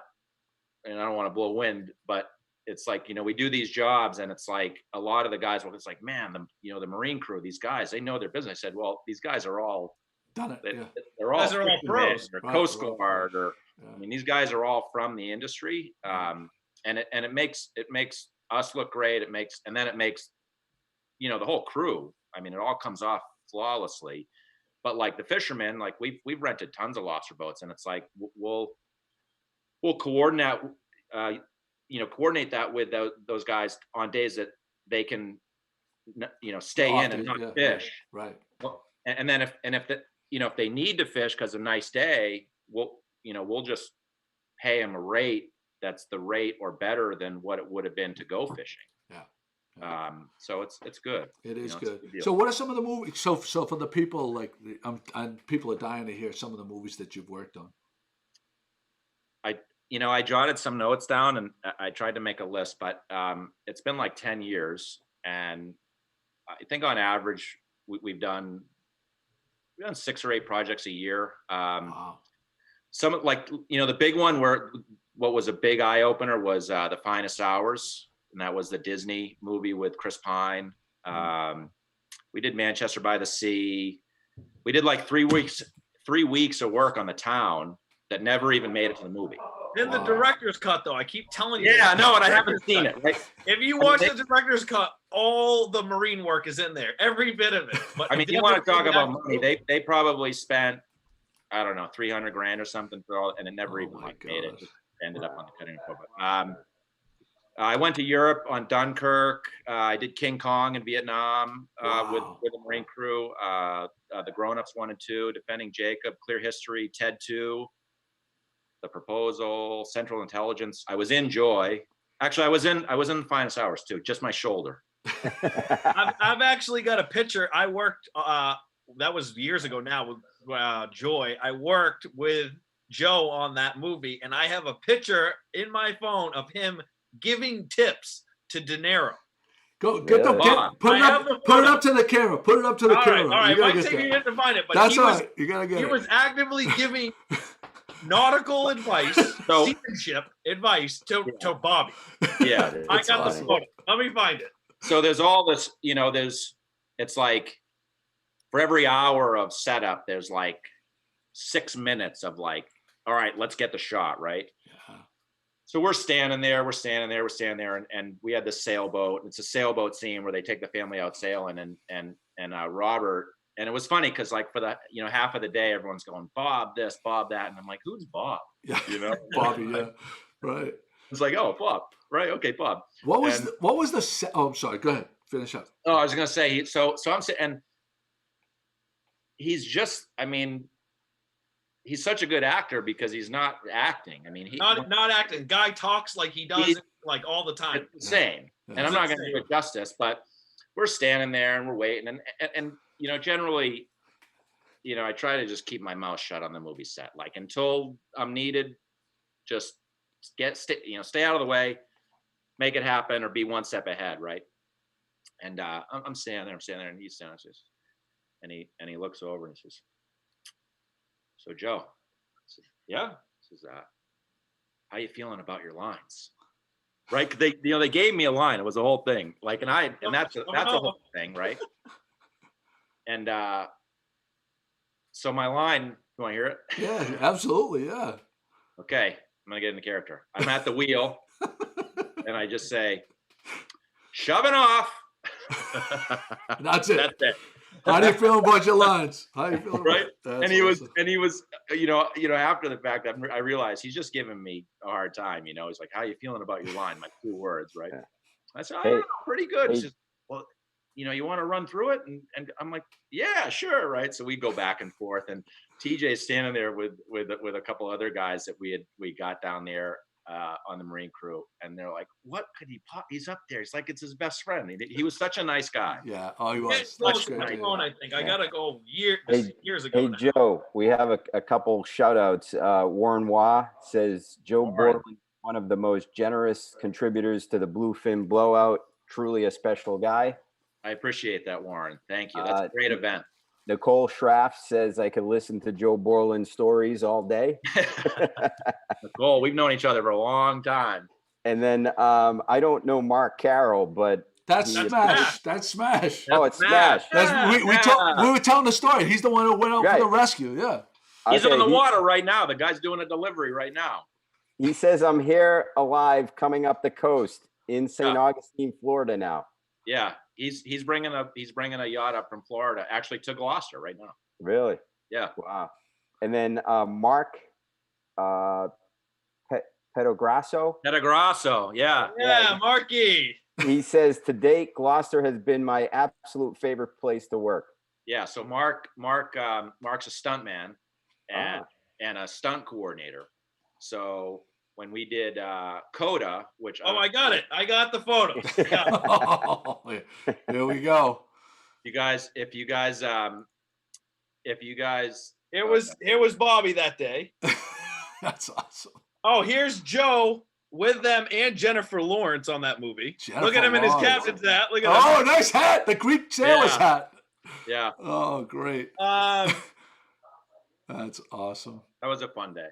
don't want to blow wind, but it's like, we do these jobs and it's like a lot of the guys, well, it's like, man, the Marine crew, these guys, they know their business. I said, well, these guys are all done it. Yeah. They're all pros, or Coast Guard, or I mean, these guys are all from the industry. And it makes us look great. It makes the whole crew. I mean, it all comes off flawlessly. But like the fishermen, like we've rented tons of lobster boats, and it's like we'll coordinate that with those guys on days that they can stay in and not fish. Right. And then if they need to fish because of a nice day, we'll just pay them a rate that's the rate or better than what it would have been to go fishing. Yeah. So it's good. It is good. So what are some of the movies? So for the people, like people are dying to hear some of the movies that you've worked on. I jotted some notes down and I tried to make a list, but it's been like 10 years, and I think on average we've done 6 or 8 projects a year. Wow. Some like the big one where what was a big eye opener was The Finest Hours, and that was the Disney movie with Chris Pine. We did Manchester by the Sea. We did like 3 weeks of work on the town that never even made it to the movie. In the director's cut, though, I keep telling you. Yeah, no, and I haven't seen it. Right? If you watch the director's cut, all the Marine work is in there, every bit of it. But I mean, you want to talk about money? They probably spent, I don't know, $300,000 or something for all, and it never even made it. Just ended up on the cutting room. But I went to Europe on Dunkirk. I did King Kong in Vietnam with the Marine crew. The Grown Ups 1 and 2, Defending Jacob, Clear History, Ted 2. The Proposal, Central Intelligence. I was in Joy. Actually, I was in The Finest Hours too. Just my shoulder. I've actually got a picture. I worked. That was years ago now with Joy. I worked with Joe on that movie, and I have a picture in my phone of him giving tips to De Niro. Go get them. Put it up to the camera. Put it up to the camera. All right. It might take me a minute to find it, but that's all right. You gotta get it. He was actively giving nautical advice, seamanship advice to Bobby. Yeah, I got the photo. Let me find it. So there's all this, it's like for every hour of setup, there's like 6 minutes of like, all right, let's get the shot, right? Yeah. So we're standing there, and we had this sailboat. It's a sailboat scene where they take the family out sailing, and Robert. And it was funny because like for the half of the day, everyone's going, Bob this, Bob that. And I'm like, who's Bob? Yeah. Bobby, yeah. Right. It's like, oh, Bob. Right. Okay, Bob. What was the I'm sorry, go ahead. Finish up. Oh, I was gonna say so I'm saying, and he's just, I mean, he's such a good actor because he's not acting. I mean, not acting. Guy talks like he does like all the time. It's insane. And I'm not going to do it justice, but we're standing there and we're waiting. And generally, I try to just keep my mouth shut on the movie set. Like until I'm needed, just stay out of the way, make it happen, or be one step ahead, right? And I'm standing there, and he's standing there, and he looks over and says, "So Joe," I said, "Yeah," he says, "How you feeling about your lines?" Right? 'Cause they gave me a line. It was a whole thing. Like, and that's a whole thing, right? And so my line, you want to hear it? Yeah, absolutely. Yeah. Okay, I'm gonna get into character. I'm at the wheel, and I just say, "Shoving off." That's it. That's it. How do you feel about your lines? How do you feel? Right? That's And he awesome. was, after the fact, I realized he's just giving me a hard time. He's like, "How you feeling about your line?" My 2 words, right? Yeah. I said, "I don't know, pretty good." He Hey. says, "Well, you want to run through it?" And I'm like, "Yeah, sure." Right. So we go back and forth, and TJ's standing there with a couple other guys that we got down there on the Marine crew, and they're like, "What could he pop? He's up there. It's like it's his best friend. He was such a nice guy." Yeah. Oh, he was. It's That's close great. to to phone, hear. I think. I gotta go years ago. Hey, now. Joe, we have a couple shout outs. Warren Wah says, Joe Warren. Borland, one of the most generous contributors to the Bluefin Blowout. Truly a special guy. I appreciate that, Warren. Thank you. That's a great event. Nicole Schraff says, I could listen to Joe Borland stories all day. Nicole, we've known each other for a long time. And then I don't know Mark Carroll, but That's he- Smash. That's Smash. Oh, it's Smash. That's, we were telling the story. He's the one who went out Right. for the rescue. Yeah. He's Okay, on the water right now. The guy's doing a delivery right now. He says, I'm here alive coming up the coast in St. Yeah. Augustine, Florida now. Yeah, he's bringing a yacht up from Florida, actually to Gloucester right now. Really? Yeah. Wow. And then Mark Pedograsso, yeah. Yeah, Marky. he says, to date, Gloucester has been my absolute favorite place to work. Yeah. So Mark's a stunt man and a stunt coordinator. So when we did Coda, which I got it. I got the photo. Yeah. Oh, here we go. if you guys It was Bobby that day. That's awesome. Oh, here's Joe with them and Jennifer Lawrence on that movie. Jennifer Look at him in his Lawrence. captain's hat. Look at Oh, nice hat. The Greek sailor's hat. yeah, Oh, great. him. That's awesome. that was a fun day.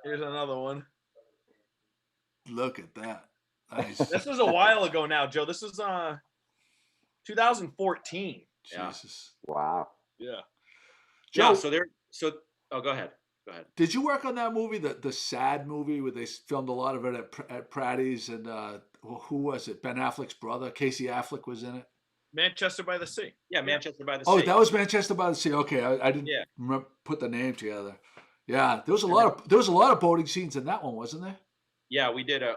Here's another one. Look at that. Nice. This was a while ago now, Joe. This was 2014. Yeah. Jesus. Wow. Yeah. Yeah. Joe, Go ahead. did you work on that movie, the Sad movie, where they filmed a lot of it at Pratty's, and who was it? Ben Affleck's brother, Casey Affleck, was in it. Manchester by the Sea. Yeah, Manchester by the Sea. Oh, that was Manchester by the Sea. Okay, I didn't Yeah. put the name together. Yeah, there was a lot of boating scenes in that one, wasn't there? Yeah, we had a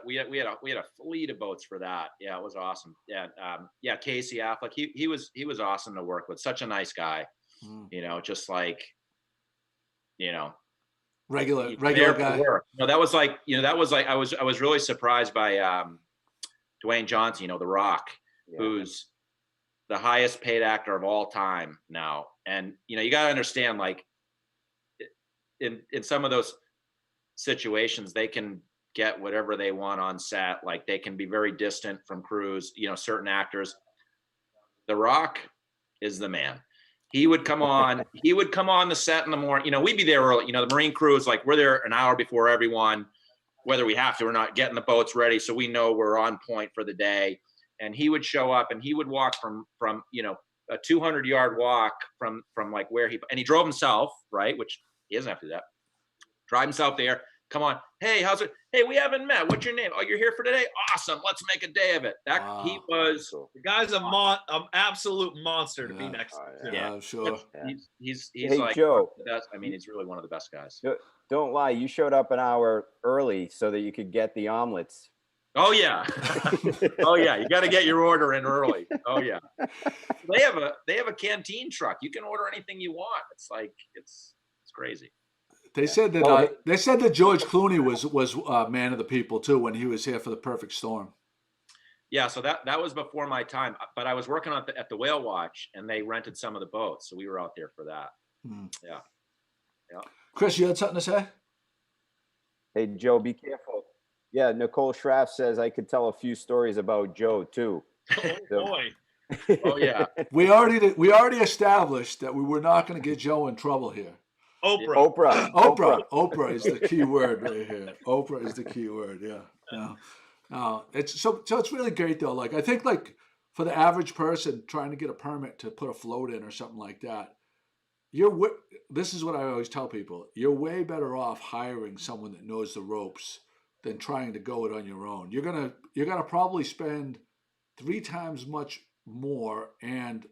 fleet of boats for that. Yeah, it was awesome. Yeah, Casey Affleck. He was awesome to work with. Such a nice guy. Just like, regular there guy. for work. No, that was like I was really surprised by Dwayne Johnson, The Rock, who's the highest paid actor of all time now. And you got to understand, like, in some of those situations, they can get whatever they want on set. Like, they can be very distant from crews, certain actors. The Rock is the man. He would come on the set in the morning. We'd be there early. The Marine crew is like, we're there an hour before everyone, whether we have to or not, getting the boats ready so we know we're on point for the day. And he would show up and he would walk from a 200-yard walk from like where he drove himself, right? Which he doesn't have to do that. Drive himself there. Come on. Hey, how's it? Hey, we haven't met. What's your name? Oh, you're here for today? Awesome. Let's make a day of it. Wow. He was. The guy's an absolute monster to be next to. Yeah, I'm sure. He's Hey, like Joe. the best. I mean, he's really one of the best guys. Don't lie. You showed up an hour early so that you could get the omelets. Oh yeah. Oh yeah. You got to get your order in early. Oh yeah. They have a canteen truck. You can order anything you want. It's like it's crazy. They said that Oh, they said that George Clooney was man of the people too when he was here for the Perfect Storm. Yeah, so that was before my time, but I was working at the Whale Watch, and they rented some of the boats, so we were out there for that. Yeah, yeah. Chris, you had something to say? Hey, Joe, be careful. Yeah, Nicole Schraff says I could tell a few stories about Joe too. Oh boy. Oh yeah. We already established that we were not going to get Joe in trouble here. Oprah. Oprah is the key word right here. Oprah is the key word. Yeah. No, it's so it's really great though. Like I think like for the average person trying to get a permit to put a float in or something like that, this is what I always tell people. You're way better off hiring someone that knows the ropes than trying to go it on your own. You're gonna probably spend 3 times much more, and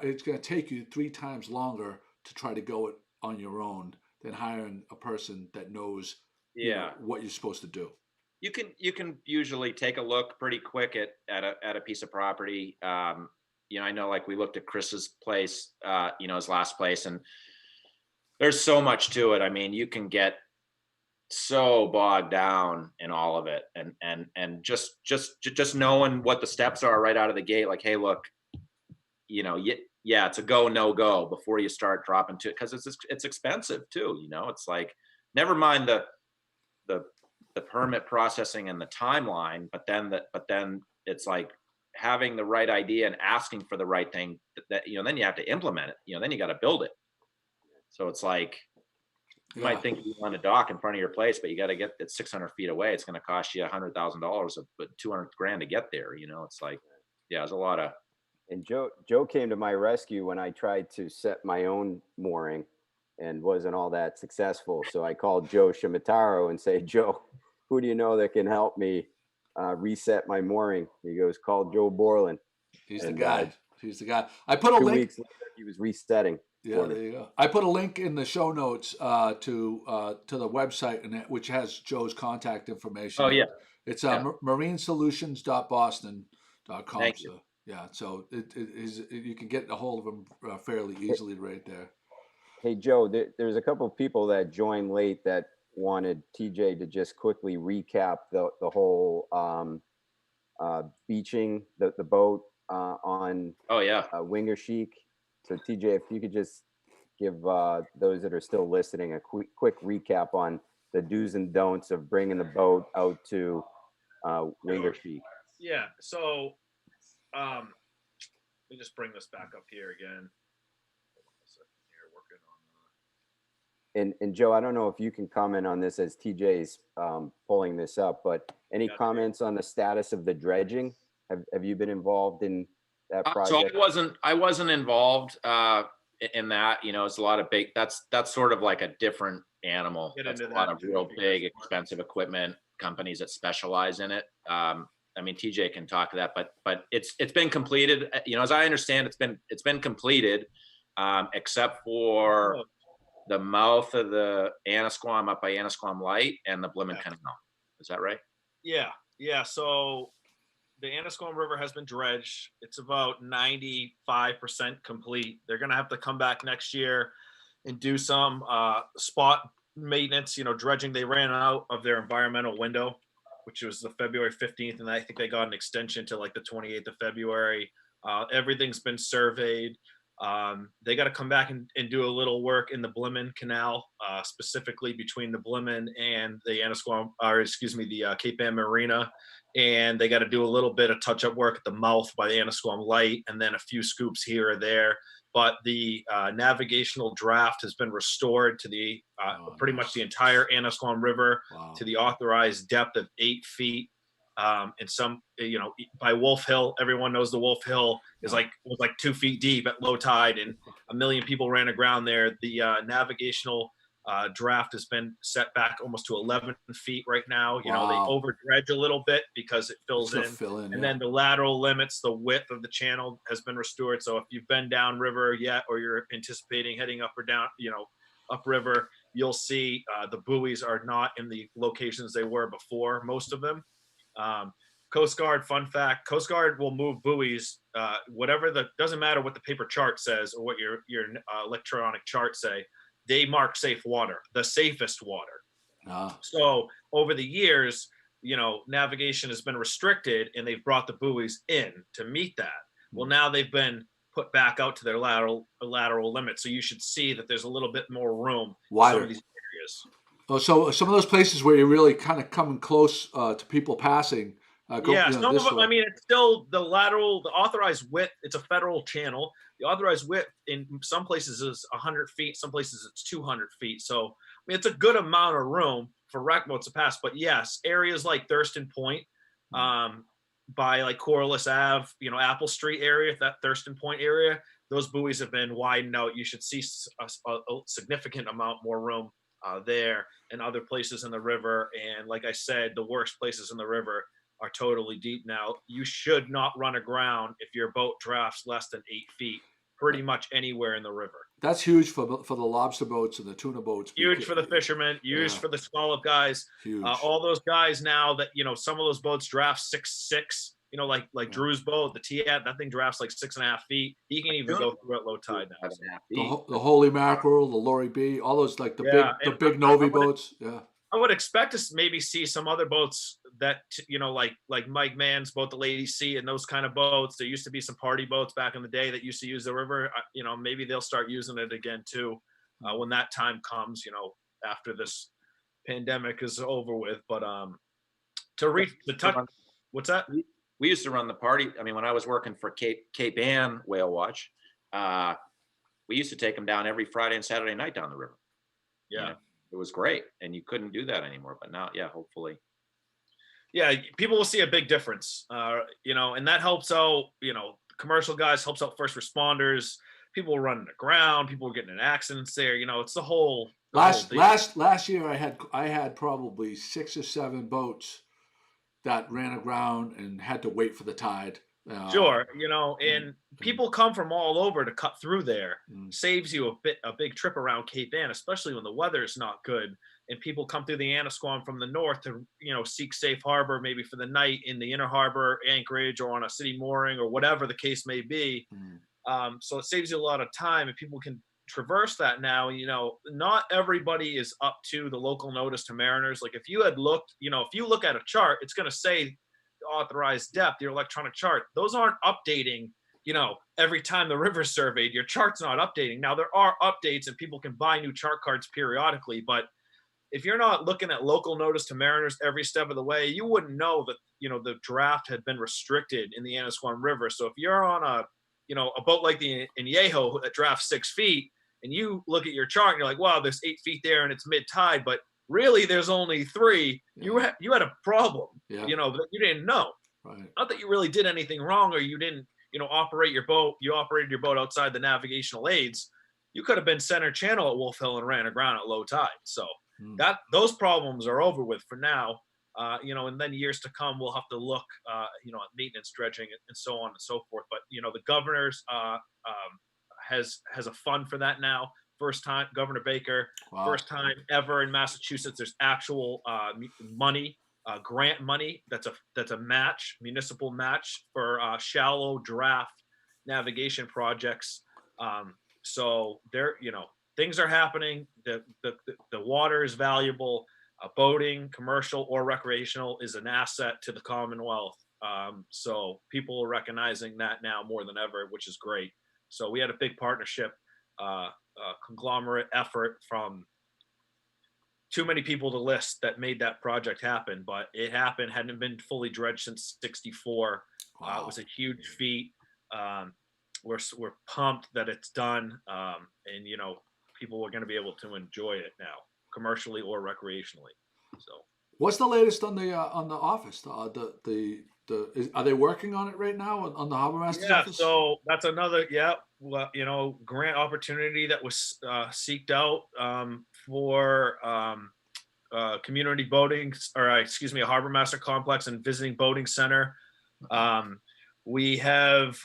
it's gonna take you 3 times longer to try to go it on your own than hiring a person that knows what you're supposed to do. You can usually take a look pretty quick at a piece of property. I know like we looked at Chris's place, his last place, and there's so much to it. I mean, you can get so bogged down in all of it, and just knowing what the steps are right out of the gate, like, hey, look, it's a go, no go before you start dropping to it, because it's expensive too. It's like, never mind the permit processing and the timeline, but then it's like having the right idea and asking for the right thing that then you have to implement it. Then you got to build it. So it's like, you might think you want a dock in front of your place, but you got to get it 600 feet away. It's going to cost you $100,000, but $200,000 to get there. It's like, there's a lot of. And Joe came to my rescue when I tried to set my own mooring and wasn't all that successful. So I called Joe Ciarametaro and say, Joe, who do you know that can help me reset my mooring? He goes, call Joe Borland. He's the guy. He's the guy. I put a 2 link. weeks later, he was resetting. Yeah, there you go. I put a link in the show notes to the website, which has Joe's contact information. Oh yeah, it's marinesolutions.boston.com. Thank you. So yeah, so you can get a hold of him fairly easily right there. Hey Joe, there's a couple of people that joined late that wanted TJ to just quickly recap the whole beaching the boat on Winger Chic. So TJ, if you could just give those that are still listening a quick recap on the do's and don'ts of bringing the boat out to Winger Chic. Yeah. So let me just bring this back up here again. And Joe, I don't know if you can comment on this as TJ's pulling this up, but any comments on the status of the dredging? Have you been involved in that project? So I wasn't involved in that. It's a lot of big. That's sort of like a different animal. That's a lot of real big, expensive equipment companies that specialize in it. I mean, TJ can talk to that, but it's been completed. As I understand, it's been completed, except for the mouth of the Annisquam up by Annisquam Light and the Blimmen Canal. Is that right? Yeah. So the Annisquam River has been dredged. It's about 95% complete. They're going to have to come back next year and do some spot maintenance, dredging. They ran out of their environmental window, which was the February 15th. And I think they got an extension to like the 28th of February. Everything's been surveyed. They got to come back and do a little work in the Blimmen Canal, specifically between the Blimmen and the the Cape Ann Marina. And they got to do a little bit of touch-up work at the mouth by the Annisquam Light, and then a few scoops here or there. But the navigational draft has been restored to the pretty much the entire Annisquam River to the authorized depth of 8 feet. And some, by Wolf Hill, everyone knows the Wolf Hill was like 2 feet deep at low tide, and 1 million people ran aground there. The navigational draft has been set back almost to 11 feet right now. They over dredge a little bit because it fills in. And then the lateral limits, the width of the channel has been restored. So if you've been downriver yet, or you're anticipating heading up or down, upriver, you'll see the buoys are not in the locations they were before, most of them. Coast Guard, fun fact, Coast Guard will move buoys, doesn't matter what the paper chart says or what your electronic chart say. they mark safe water, the safest water. Ah. So over the years, navigation has been restricted, and they've brought the buoys in to meet that. Well, now they've been put back out to their lateral limit. So you should see that there's a little bit more room in some of these areas. Oh, so some of those places where you're really kind of coming close to people passing. Some of them, I mean, it's still the authorized width. It's a federal channel. The authorized width in some places is 100 feet. Some places it's 200 feet. So, I mean, it's a good amount of room for wreck boats to pass. But yes, areas like Thurston Point, by like Corliss Ave, Apple Street area, that Thurston Point area, those buoys have been widened out. You should see a significant amount more room there, and other places in the river. And like I said, the worst places in the river are totally deep now. You should not run aground if your boat drafts less than 8 feet, pretty much anywhere in the river. That's huge for the lobster boats and the tuna boats. Huge for the fishermen, huge for the scallop guys. Huge. All those guys now that, some of those boats draft 6'6", like Drew's boat, the Tiat, that thing drafts like 6.5 feet. He can even go through at low tide now. The Holy Mackerel, the Lori B, all those like the big Novi boats. Yeah. I would expect to maybe see some other boats that, like Mike Mann's boat, the Lady Sea, and those kind of boats. There used to be some party boats back in the day that used to use the river. Maybe they'll start using it again too when that time comes, after this pandemic is over with. But to reach the touch, what's that? We used to run the party. I mean, when I was working for Cape Ann Whale Watch, we used to take them down every Friday and Saturday night down the river. Yeah. It was great, and you couldn't do that anymore. But now, hopefully. Yeah, people will see a big difference, and that helps out, commercial guys, helps out first responders. People running aground, people getting in accidents there. It's the whole. Last year, I had probably 6 or 7 boats that ran aground and had to wait for the tide. Sure, and people come from all over to cut through there. Saves you a big trip around Cape Ann, especially when the weather is not good, and people come through the Annisquam from the north to seek safe harbor, maybe for the night in the inner harbor, Anchorage, or on a city mooring, or whatever the case may be. So it saves you a lot of time, and people can traverse that now. Not everybody is up to the local notice to mariners. Like if you had looked, if you look at a chart, it's going to say authorized depth, your electronic chart. Those aren't updating, every time the river's surveyed. Your chart's not updating. Now there are updates, and people can buy new chart cards periodically, but if you're not looking at local notice to mariners every step of the way, you wouldn't know that, the draft had been restricted in the Annisquam River. So if you're on a boat like the Inyejo that drafts 6 feet, and you look at your chart and you're like, wow, there's 8 feet there and it's mid tide, but really there's only 3. You had a problem, that you didn't know. Right. Not that you really did anything wrong, or you didn't, operate your boat. You operated your boat outside the navigational aids. You could have been center channel at Wolf Hill and ran aground at low tide. So those problems are over with for now. And then years to come, we'll have to look, at maintenance, dredging, and so on and so forth. But the governor's has a fund for that now. First time, Governor Baker, first time ever in Massachusetts. There's actual money, grant money. That's a match, municipal match for shallow draft navigation projects. So there, things are happening. The water is valuable. Boating, commercial or recreational, is an asset to the Commonwealth. So people are recognizing that now more than ever, which is great. So we had a big partnership, conglomerate effort from too many people to list that made that project happen, but it happened. Hadn't been fully dredged since '64. It was a huge feat. We're pumped that it's done, and people are going to be able to enjoy it now, commercially or recreationally. So, what's the latest on the office? Are they working on it right now on the Harbormaster's office? So that's another grant opportunity that was seeked out for community boating, or a Harbormaster complex and visiting boating center. We have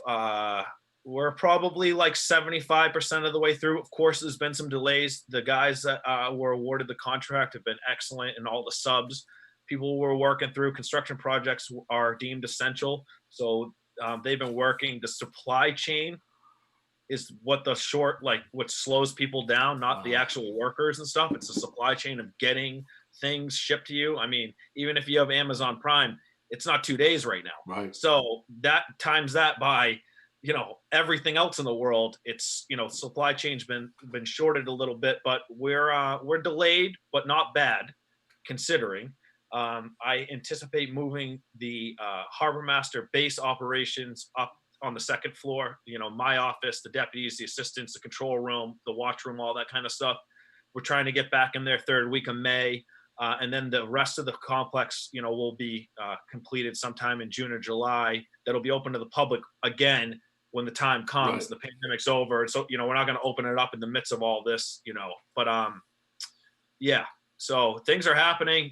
we're probably like 75% of the way through. Of course, there's been some delays. The guys that were awarded the contract have been excellent, and all the subs. People were working through construction projects are deemed essential. So they've been working the supply chain is what what slows people down, not the actual workers and stuff. It's the supply chain of getting things shipped to you. I mean, even if you have Amazon Prime, it's not 2 days right now. Right. So that times that by, everything else in the world, it's, supply chain's been shorted a little bit, but we're delayed, but not bad considering. I anticipate moving the Harbormaster base operations up on the second floor, my office, the deputies, the assistants, the control room, the watch room, all that kind of stuff. We're trying to get back in there third week of May. And then the rest of the complex, will be completed sometime in June or July. That'll be open to the public again when the time comes. Right. The pandemic's over. So, we're not going to open it up in the midst of all this, but yeah. So things are happening,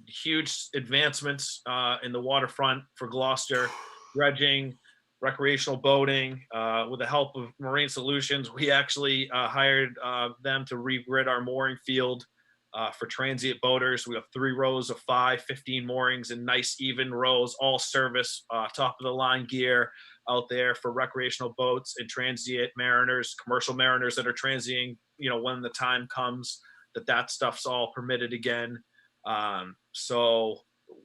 huge advancements in the waterfront for Gloucester, dredging, recreational boating. With the help of Marine Solutions, we actually hired them to regrid our mooring field for transient boaters. We have 3 rows of 15 moorings in nice even rows, all service, top of the line gear out there for recreational boats and transient mariners, commercial mariners that are transiting, when the time comes that stuff's all permitted again. So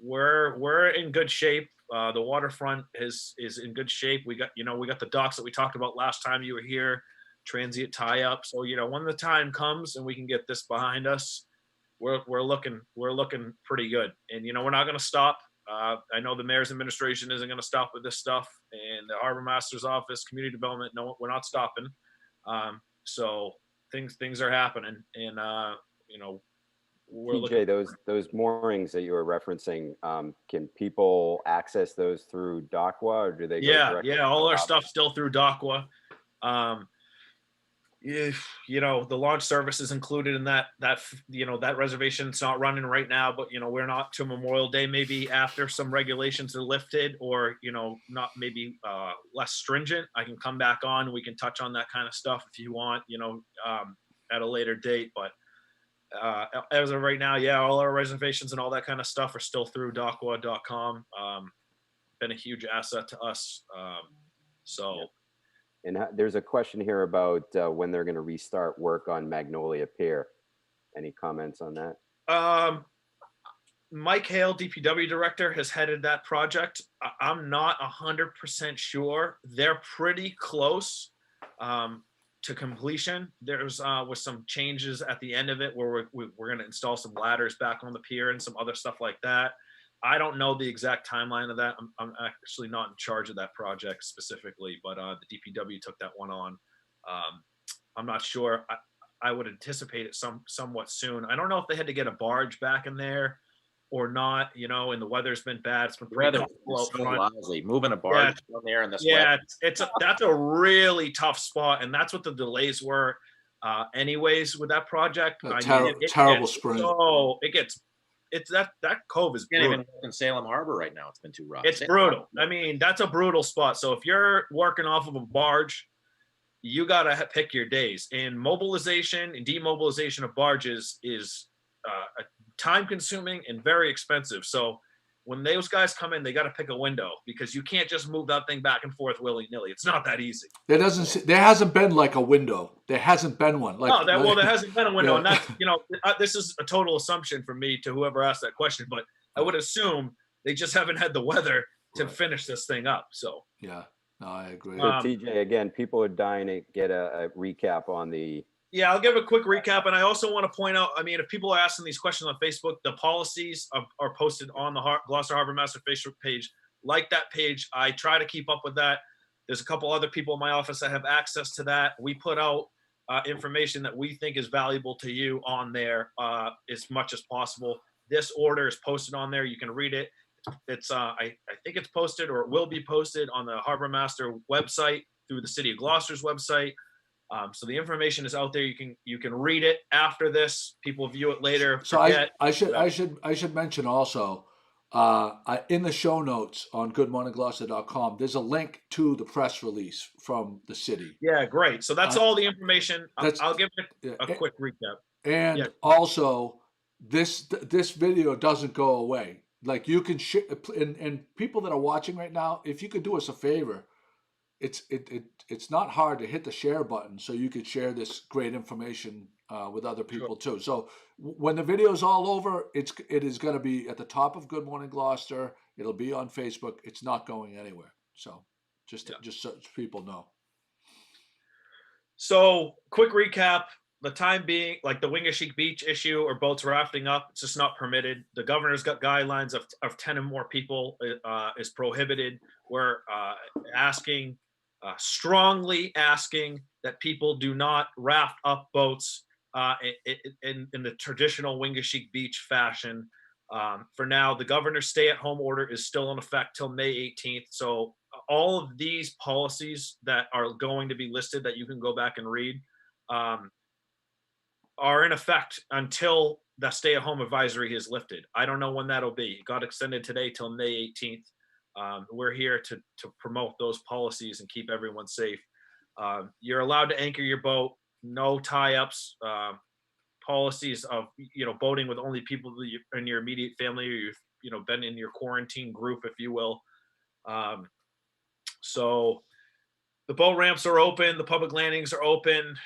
we're in good shape. The waterfront is in good shape. We got the docks that we talked about last time you were here, transient tie up. So when the time comes and we can get this behind us, we're looking pretty good. And we're not going to stop. I know the mayor's administration isn't going to stop with this stuff, and the Harbormaster's office, community development. No, we're not stopping. So things are happening, and we're TJ, those moorings that you were referencing, can people access those through DACWA, or do they go directly? All our stuff's still through DACWA. If the launch service is included in that reservation's not running right now, but we're not to Memorial Day, maybe after some regulations are lifted, or not maybe less stringent, I can come back on. We can touch on that kind of stuff if you want, at a later date. But as of right now, all our reservations and all that kind of stuff are still through DACWA.com. Been a huge asset to us. So. And there's a question here about when they're going to restart work on Magnolia Pier. Any comments on that? Mike Hale, DPW director, has headed that project. I'm not 100% sure. They're pretty close to completion. There's was some changes at the end of it where we're going to install some ladders back on the pier and some other stuff like that. I don't know the exact timeline of that. I'm actually not in charge of that project specifically, but the DPW took that one on. I'm not sure. I would anticipate it somewhat soon. I don't know if they had to get a barge back in there or not, and the weather's been bad. It's been pretty so lousy. Moving a barge down there in the sweat. That's a really tough spot, and that's what the delays were anyways with that project. Terrible spring. So that cove is brutal. Can't even work in Salem Harbor right now. It's been too rough. It's brutal. I mean, that's a brutal spot. So if you're working off of a barge, you got to pick your days. And mobilization and demobilization of barges is time consuming and very expensive. So when those guys come in, they got to pick a window, because you can't just move that thing back and forth willy-nilly. It's not that easy. There hasn't been like a window. There hasn't been one. There hasn't been a window. Yeah. And that's, this is a total assumption from me to whoever asked that question, but I would assume they just haven't had the weather to finish this thing up. So, yeah, no, I agree. So TJ, again, people are dying to get a recap on the. Yeah, I'll give a quick recap. And I also want to point out, if people are asking these questions on Facebook, the policies are posted on the Gloucester Harbormaster Facebook page. Like that page. I try to keep up with that. There's a couple other people in my office that have access to that. We put out information that we think is valuable to you on there as much as possible. This order is posted on there. You can read it. It's I think it's posted, or it will be posted on the Harbormaster website through the City of Gloucester's website. So the information is out there. You can read it after this. People view it later. So I should mention also, in the show notes on goodmorninggloucester.com, there's a link to the press release from the city. Yeah, great. So that's all the information. I'll give it a quick recap. And also, this video doesn't go away. Like, you can and people that are watching right now, if you could do us a favor, it's not hard to hit the share button so you could share this great information with other people too. So when the video is all over, it is going to be at the top of Good Morning Gloucester. It'll be on Facebook. It's not going anywhere. So just so people know. So quick recap. The time being, like the Wingashiek Beach issue or boats rafting up, it's just not permitted. The governor's got guidelines of 10 and more people is prohibited. We're strongly asking that people do not raft up boats in the traditional Wingashiek Beach fashion. For now, the governor's stay-at-home order is still in effect till May 18th. So all of these policies that are going to be listed that you can go back and read are in effect until the stay-at-home advisory is lifted. I don't know when that'll be. It got extended today till May 18th. We're here to promote those policies and keep everyone safe. You're allowed to anchor your boat, no tie-ups, policies of boating with only people in your immediate family, or you've been in your quarantine group, if you will. So the boat ramps are open, the public landings are open.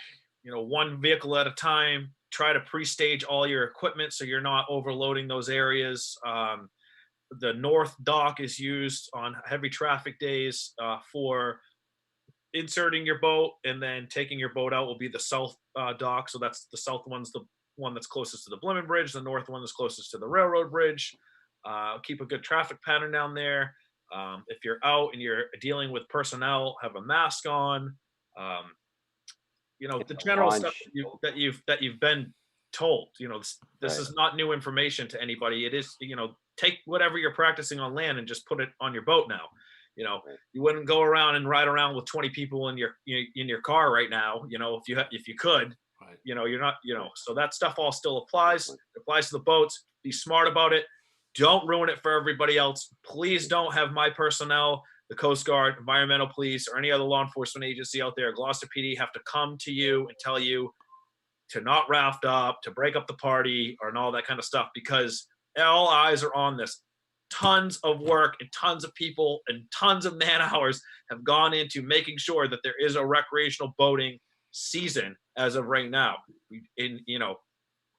One vehicle at a time. Try to pre-stage all your equipment so you're not overloading those areas. The north dock is used on heavy traffic days for inserting your boat, and then taking your boat out will be the south dock. So that's the south one's the one that's closest to the Blimmen Bridge. The north one is closest to the railroad bridge. Keep a good traffic pattern down there. If you're out and you're dealing with personnel, have a mask on. The general stuff that you've been told. This is not new information to anybody. It is, take whatever you're practicing on land and just put it on your boat now. You wouldn't go around and ride around with 20 people in your car right now. If you could, right. You're not. So that stuff all still applies. It applies to the boats. Be smart about it. Don't ruin it for everybody else. Please don't have my personnel, the Coast Guard, environmental police, or any other law enforcement agency out there, Gloucester PD, have to come to you and tell you to not raft up, to break up the party, and all that kind of stuff, because all eyes are on this. Tons of work and tons of people and tons of man hours have gone into making sure that there is a recreational boating season as of right now.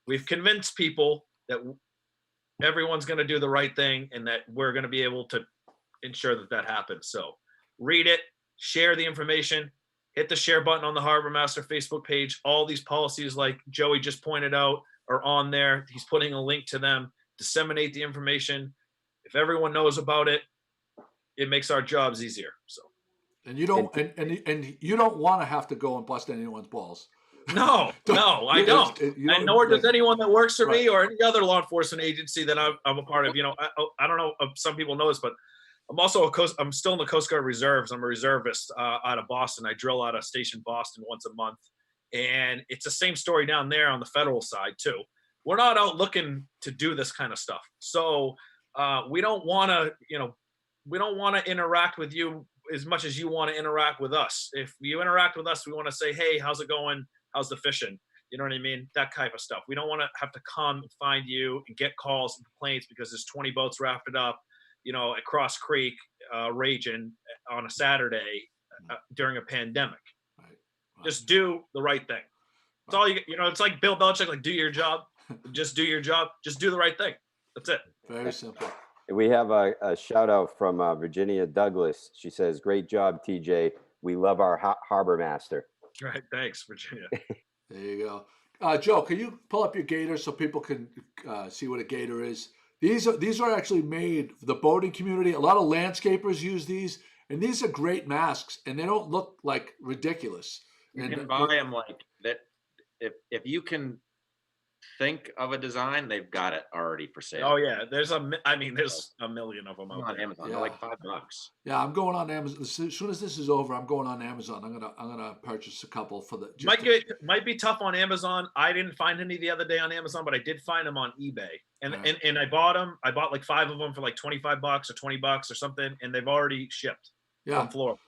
We've convinced people that everyone's going to do the right thing and that we're going to be able to ensure that happens. So read it, share the information, hit the share button on the Harbormaster Facebook page. All these policies, like Joey just pointed out, are on there. He's putting a link to them. Disseminate the information. If everyone knows about it, it makes our jobs easier. So, and you don't and you don't want to have to go and bust anyone's balls. No, I don't. And nor does anyone that works for me or any other law enforcement agency that I'm a part of. I don't know if some people know this, but I'm still in the Coast Guard Reserves. I'm a reservist out of Boston. I drill out of Station Boston once a month. And it's the same story down there on the federal side too. We're not out looking to do this kind of stuff. So we don't want to interact with you as much as you want to interact with us. If you interact with us, we want to say, hey, how's it going? How's the fishing? You know what I mean? That type of stuff. We don't want to have to come and find you and get calls and complaints because there's 20 boats rafted up, at Cross Creek, raging on a Saturday during a pandemic. Right. Just do the right thing. It's all it's like Bill Belichick, like, do your job. Just do your job. Just do the right thing. That's it. Very simple. We have a shout out from Virginia Douglas. She says, great job, TJ. We love our Harbormaster. Right. Thanks, Virginia. There you go. Joe, can you pull up your gator so people can see what a gator is? These are actually made for the boating community. A lot of landscapers use these, and these are great masks, and they don't look like ridiculous. You can buy them like that. If you can think of a design, they've got it already for sale. Oh yeah, there's a million of them out on there. Amazon. Yeah. They're like $5. Yeah, I'm going on Amazon as soon as this is over. I'm going on Amazon. I'm gonna purchase a couple for the. Might be tough on Amazon. I didn't find any the other day on Amazon, but I did find them on eBay, and I bought them. I bought like 5 of them for like $25 or $20 or something, and they've already shipped from Florida.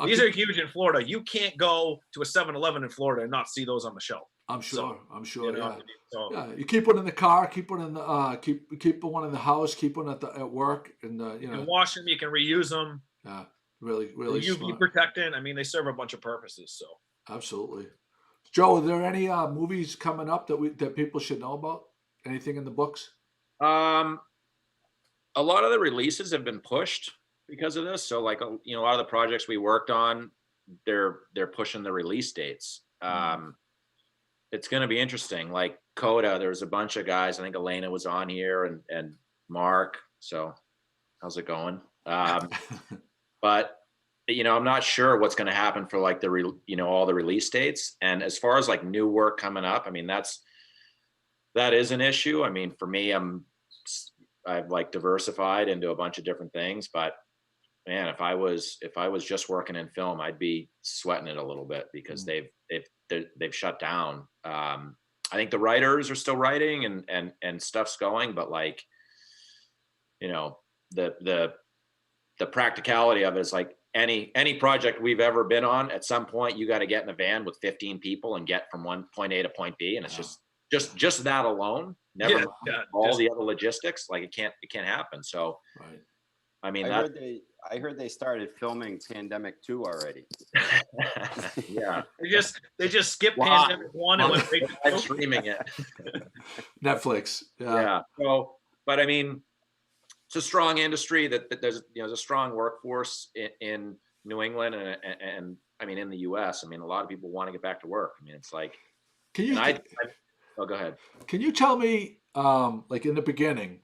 These are huge in Florida. You can't go to a 7-Eleven in Florida and not see those on the shelf. I'm sure. Yeah. So, yeah. You keep one in the car. Keep one in the keep one in the house. Keep one at work, and you can wash them. You can reuse them. Yeah. Really, really UV smart. protectant. I mean, they serve a bunch of purposes. So Absolutely. Joe, are there any movies coming up that people should know about? Anything in the books? Um, a lot of the releases have been pushed because of this. So like, a lot of the projects we worked on, they're pushing the release dates. It's going to be interesting. Like Coda, there's a bunch of guys. I think Elena was on here and Mark. So how's it going? But I'm not sure what's going to happen for like all the release dates. And as far as like new work coming up, I mean, that is an issue. I mean, for me, I've like diversified into a bunch of different things, but man, if I was just working in film, I'd be sweating it a little bit because they've shut down. I think the writers are still writing and stuff's going, but like, the practicality of it is like any project we've ever been on, at some point you got to get in a van with 15 people and get from one point A to point B, and it's just that alone. Never mind all the other logistics. Like it can't happen. So, right. I mean, I heard they started filming Pandemic 2 already. Yeah, they just skipped Pandemic 1 and went right I'm streaming it. Netflix. Yeah. So, but I mean, it's a strong industry that there's a strong workforce in New England and I mean in the U.S. I mean, a lot of people want to get back to work. I mean, it's like, oh, go ahead. Can you tell me, like in the beginning,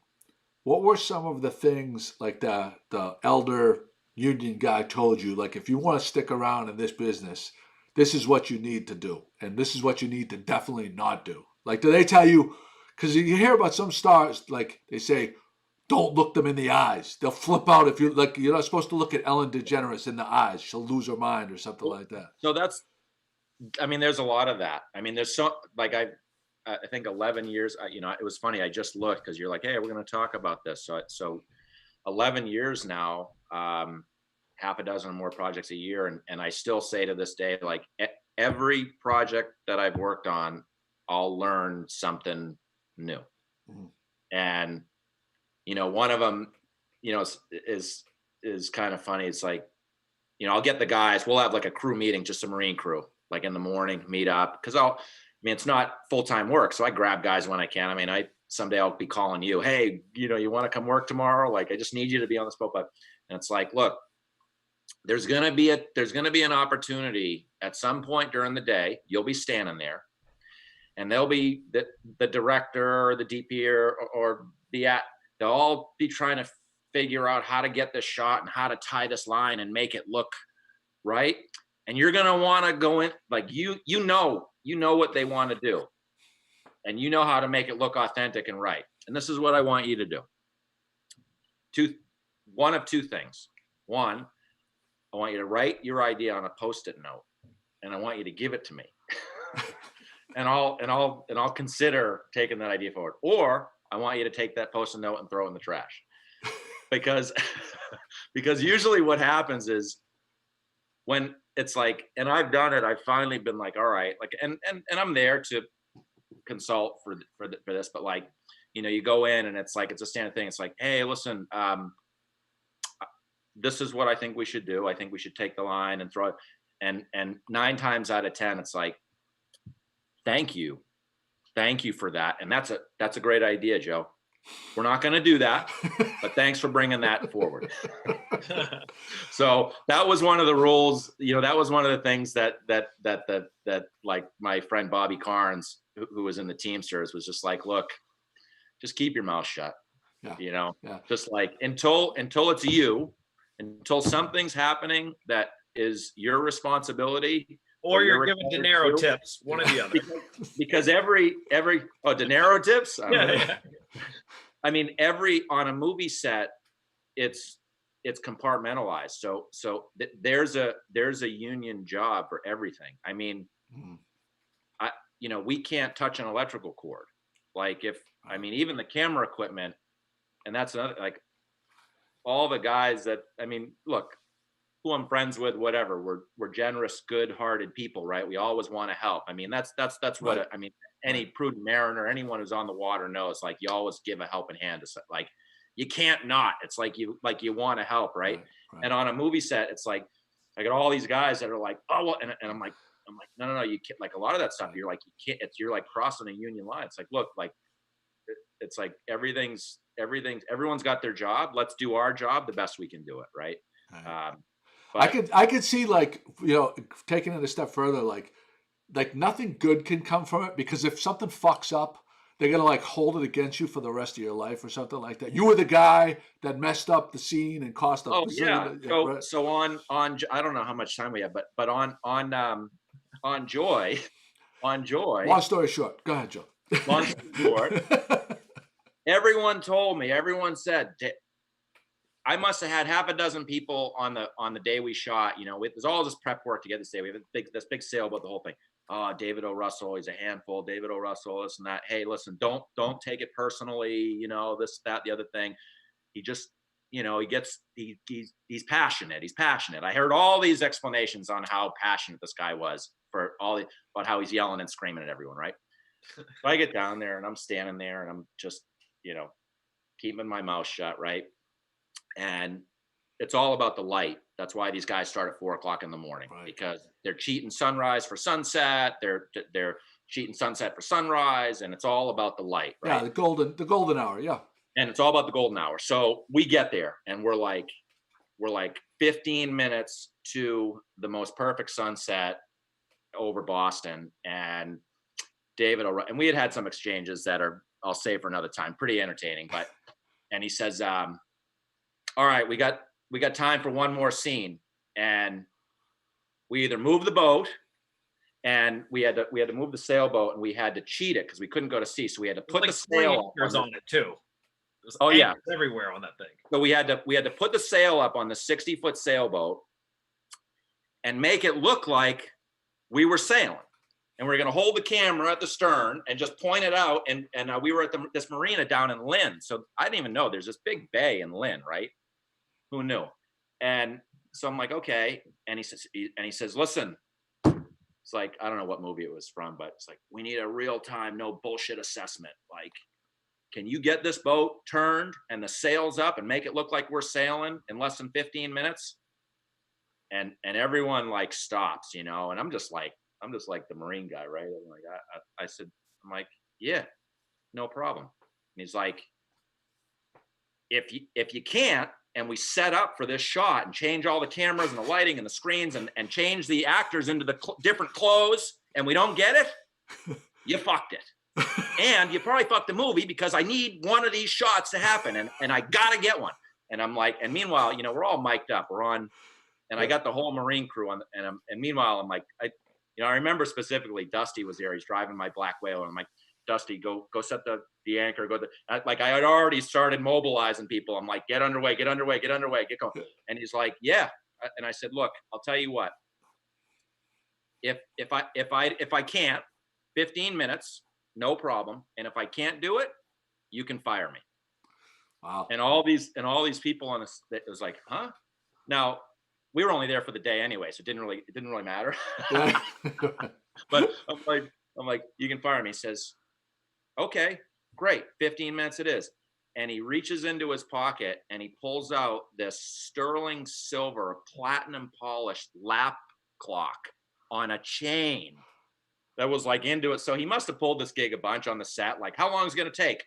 what were some of the things like the elder union guy told you? Like, if you want to stick around in this business, this is what you need to do, and this is what you need to definitely not do. Like, do they tell you? Because you hear about some stars, like they say, don't look them in the eyes. They'll flip out if you're not supposed to look at Ellen DeGeneres in the eyes. She'll lose her mind or something like that. So I mean, there's a lot of that. I mean, there's like I think 11 years, it was funny. I just looked because you're like, hey, we're going to talk about this. So 11 years now, half a dozen more projects a year. And I still say to this day, like every project that I've worked on, I'll learn something new. Mm-hmm. And, one of them, is kind of funny. It's like, I'll get the guys, we'll have like a crew meeting, just a Marine crew, like in the morning, meet up. Cause it's not full-time work. So I grab guys when I can. I mean, someday I'll be calling you, hey, you want to come work tomorrow? Like, I just need you to be on the spot. And it's like, look, there's going to be an opportunity at some point during the day. You'll be standing there and there'll be the director or the DP or they'll all be trying to figure out how to get this shot and how to tie this line and make it look right. And you're going to want to go in like, you know what they want to do and you know how to make it look authentic and right. And this is what I want you to do. One of two things. One, I want you to write your idea on a Post-it note and I want you to give it to me. and I'll consider taking that idea forward. Or I want you to take that Post-it note and throw it in the trash. Because usually what happens is when it's like, and I've done it, I've finally been like, all right, like, and I'm there to consult for this, but like, you go in and it's like, it's a standard thing. It's like, hey, listen, this is what I think we should do. I think we should take the line and throw it. And 9 times out of 10, it's like, thank you for that. And that's a great idea, Joe. We're not going to do that, but thanks for bringing that forward. So that was one of the rules. That was one of the things that like my friend Bobby Carnes, who was in the Teamsters, was just like, look, just keep your mouth shut. Yeah. Just like until it's until something's happening that is your responsibility. Or you're giving De Niro tips, one or the other. Because every De Niro tips. Yeah. I mean, on a movie set, it's compartmentalized. So there's a union job for everything. I mean, we can't touch an electrical cord. Like even the camera equipment, and that's another, like all the guys that, look, who I'm friends with, whatever, we're generous, good-hearted people, right? We always want to help. I mean, that's what, any prudent mariner, anyone who's on the water knows, like you always give a helping hand to like, you can't not. It's like you want to help, right? Right. And on a movie set, it's like I got all these guys that are like, oh well, and I'm like, no, you can't. Like a lot of that stuff, you're like, you can't. You're like crossing a union line. It's like, look, like it's like everyone's got their job. Let's do our job the best we can do it, right? Right. But I could see, like, taking it a step further, like nothing good can come from it, because if something fucks up, they're gonna like hold it against you for the rest of your life or something like that. You were the guy that messed up the scene and cost a oh yeah. right. So on I don't know how much time we have, but on Joy, Long story short, go ahead, Joe. long story short, everyone said I must have had half a dozen people on the day we shot. There's all this prep work to get this day. We have this big sailboat, the whole thing. Oh, David O. Russell, he's a handful. David O. Russell, this and that. Hey, listen, don't take it personally. This, that, the other thing. He just, he's passionate. He's passionate. I heard all these explanations on how passionate this guy was about how he's yelling and screaming at everyone, right? So I get down there and I'm standing there and I'm just, keeping my mouth shut, right? And it's all about the light. That's why these guys start at 4:00 in the morning, right, because they're cheating sunrise for sunset. They're cheating sunset for sunrise, and it's all about the light, right? Yeah, the golden hour. Yeah. And it's all about the golden hour. So we get there and we're like 15 minutes to the most perfect sunset over Boston. And David, and we had some exchanges that I'll save for another time, pretty entertaining, and he says, all right, we got time for one more scene. And we either move the boat, and we had to move the sailboat, and we had to cheat it because we couldn't go to sea. So we had to put the sail on it too. Oh yeah, everywhere on that thing. So we had to put the sail up on the 60-foot sailboat and make it look like we were sailing. And we we're going to hold the camera at the stern and just point it out. And we were at this marina down in Lynn. So I didn't even know there's this big bay in Lynn, right? Who knew? And so I'm like, okay. And he says, listen, it's like, I don't know what movie it was from, but it's like, we need a real-time, no bullshit assessment. Like, can you get this boat turned and the sails up and make it look like we're sailing in less than 15 minutes? And everyone like stops, and I'm just like the Marine guy, right? I'm like, I said, I'm like, yeah, no problem. And he's like, if you can't, and we set up for this shot and change all the cameras and the lighting and the screens and change the actors into the different clothes, and we don't get it, you fucked it. And you probably fucked the movie, because I need one of these shots to happen, and I gotta get one. And I'm like, and meanwhile, we're all mic'd up. We're on, and I got the whole Marine crew on, and meanwhile, I'm like, I remember specifically Dusty was there. He's driving my Black Whale, and I'm like, Dusty, go set the anchor. Like I had already started mobilizing people. I'm like, get underway, get going. And he's like, yeah. And I said, look, I'll tell you what. If I can't, 15 minutes, no problem. And if I can't do it, you can fire me. Wow. And all these people on this, it was like, huh? Now, we were only there for the day anyway, so it didn't really matter. But I'm like, you can fire me. He says, okay, great. 15 minutes it is. And he reaches into his pocket and he pulls out this sterling silver, platinum polished lap clock on a chain that was like into it. So he must have pulled this gig a bunch on the set. Like, how long is it going to take?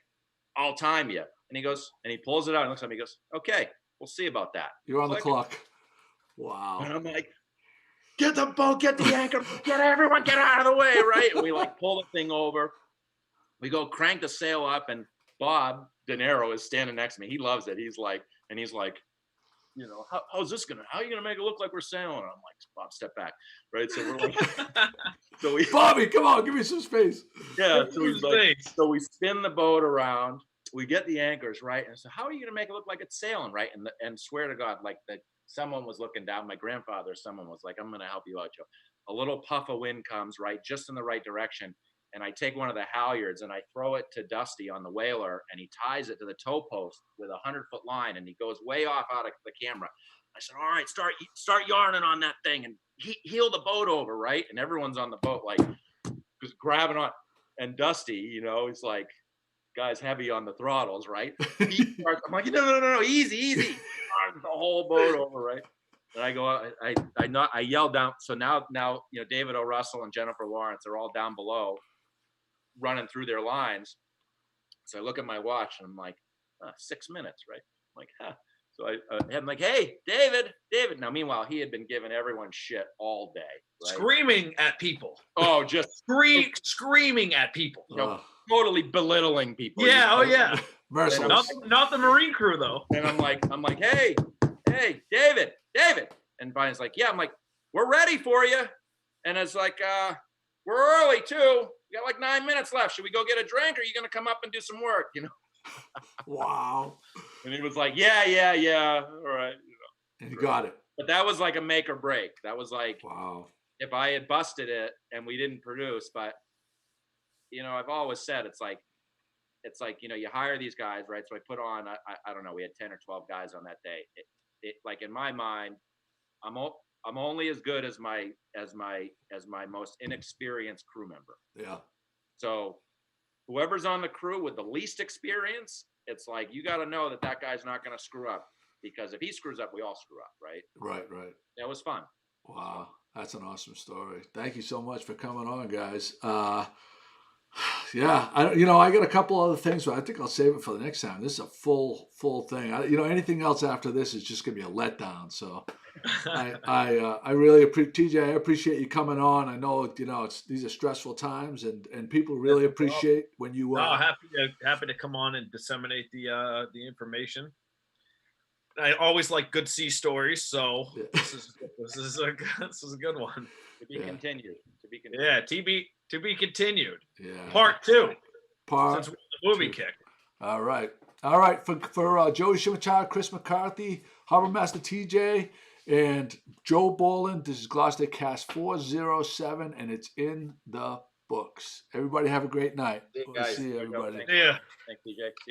I'll time you. And he goes, and he pulls it out and looks at me. He goes, okay, we'll see about that. You're on the clock. Wow. And I'm like, get the boat, get the anchor, get everyone, get out of the way, right? And we like pull the thing over. We go crank the sail up, and Bob De Niro is standing next to me. He loves it. He's like, how are you gonna make it look like we're sailing? And I'm like, Bob, step back, right? So we're like, Bobby, come on, give me some space. Yeah. So he's like, so we spin the boat around. We get the anchors right, and so how are you gonna make it look like it's sailing, right? And swear to God, like that. Someone was looking down. My grandfather, someone was like, I'm going to help you out, Joe. A little puff of wind comes, right, just in the right direction. And I take one of the halyards and I throw it to Dusty on the whaler, and he ties it to the tow post with a 100-foot line, and he goes way off out of the camera. I said, all right, start yarning on that thing and heel the boat over, right? And everyone's on the boat, like, just grabbing on. And Dusty, he's like, guy's heavy on the throttles, right? He starts, I'm like, no, easy. The whole boat over, right? And I go, I yell down. So now, David O. Russell and Jennifer Lawrence are all down below, running through their lines. So I look at my watch and I'm like, 6 minutes, right? I'm like, huh. So I'm like, hey, David. Now, meanwhile, he had been giving everyone shit all day, right? Screaming at people. Oh, just screaming at people. Totally belittling people. Yeah. Oh yeah. Merciless. Not the Marine crew though. And I'm like, hey, David. And Brian's like, yeah. I'm like, we're ready for you. And it's like, we're early too. We got like 9 minutes left. Should we go get a drink, or are you gonna come up and do some work? Wow. And he was like, yeah, all right. And you got it. But that was like a make or break. That was like, wow. If I had busted it and we didn't produce, but I've always said it's like, you hire these guys, right? So I put on, I don't know, we had 10 or 12 guys on that day. It like in my mind, I'm only as good as my most inexperienced crew member. Yeah. So whoever's on the crew with the least experience, it's like, you got to know that guy's not going to screw up, because if he screws up, we all screw up. Right. Right. It was fun. Wow. That's an awesome story. Thank you so much for coming on, guys. Yeah, I got a couple other things, but I think I'll save it for the next time. This is a full thing. Anything else after this is just gonna be a letdown. So, I really appreciate TJ. I appreciate you coming on. I know these are stressful times, and people really appreciate when you. Happy to come on and disseminate the information. I always like good sea stories, so yeah. this is a good one. To be continued. Yeah, to be continued. Yeah. Part 2. Since the movie kicked. All right. For Joey Ciarametaro, Chris McCarthy, Harbormaster TJ, and Joe Borland, this is Gloucester Cast 407, and it's in the books. Everybody have a great night. We'll see you, everybody. Yeah. Thanks, TJ.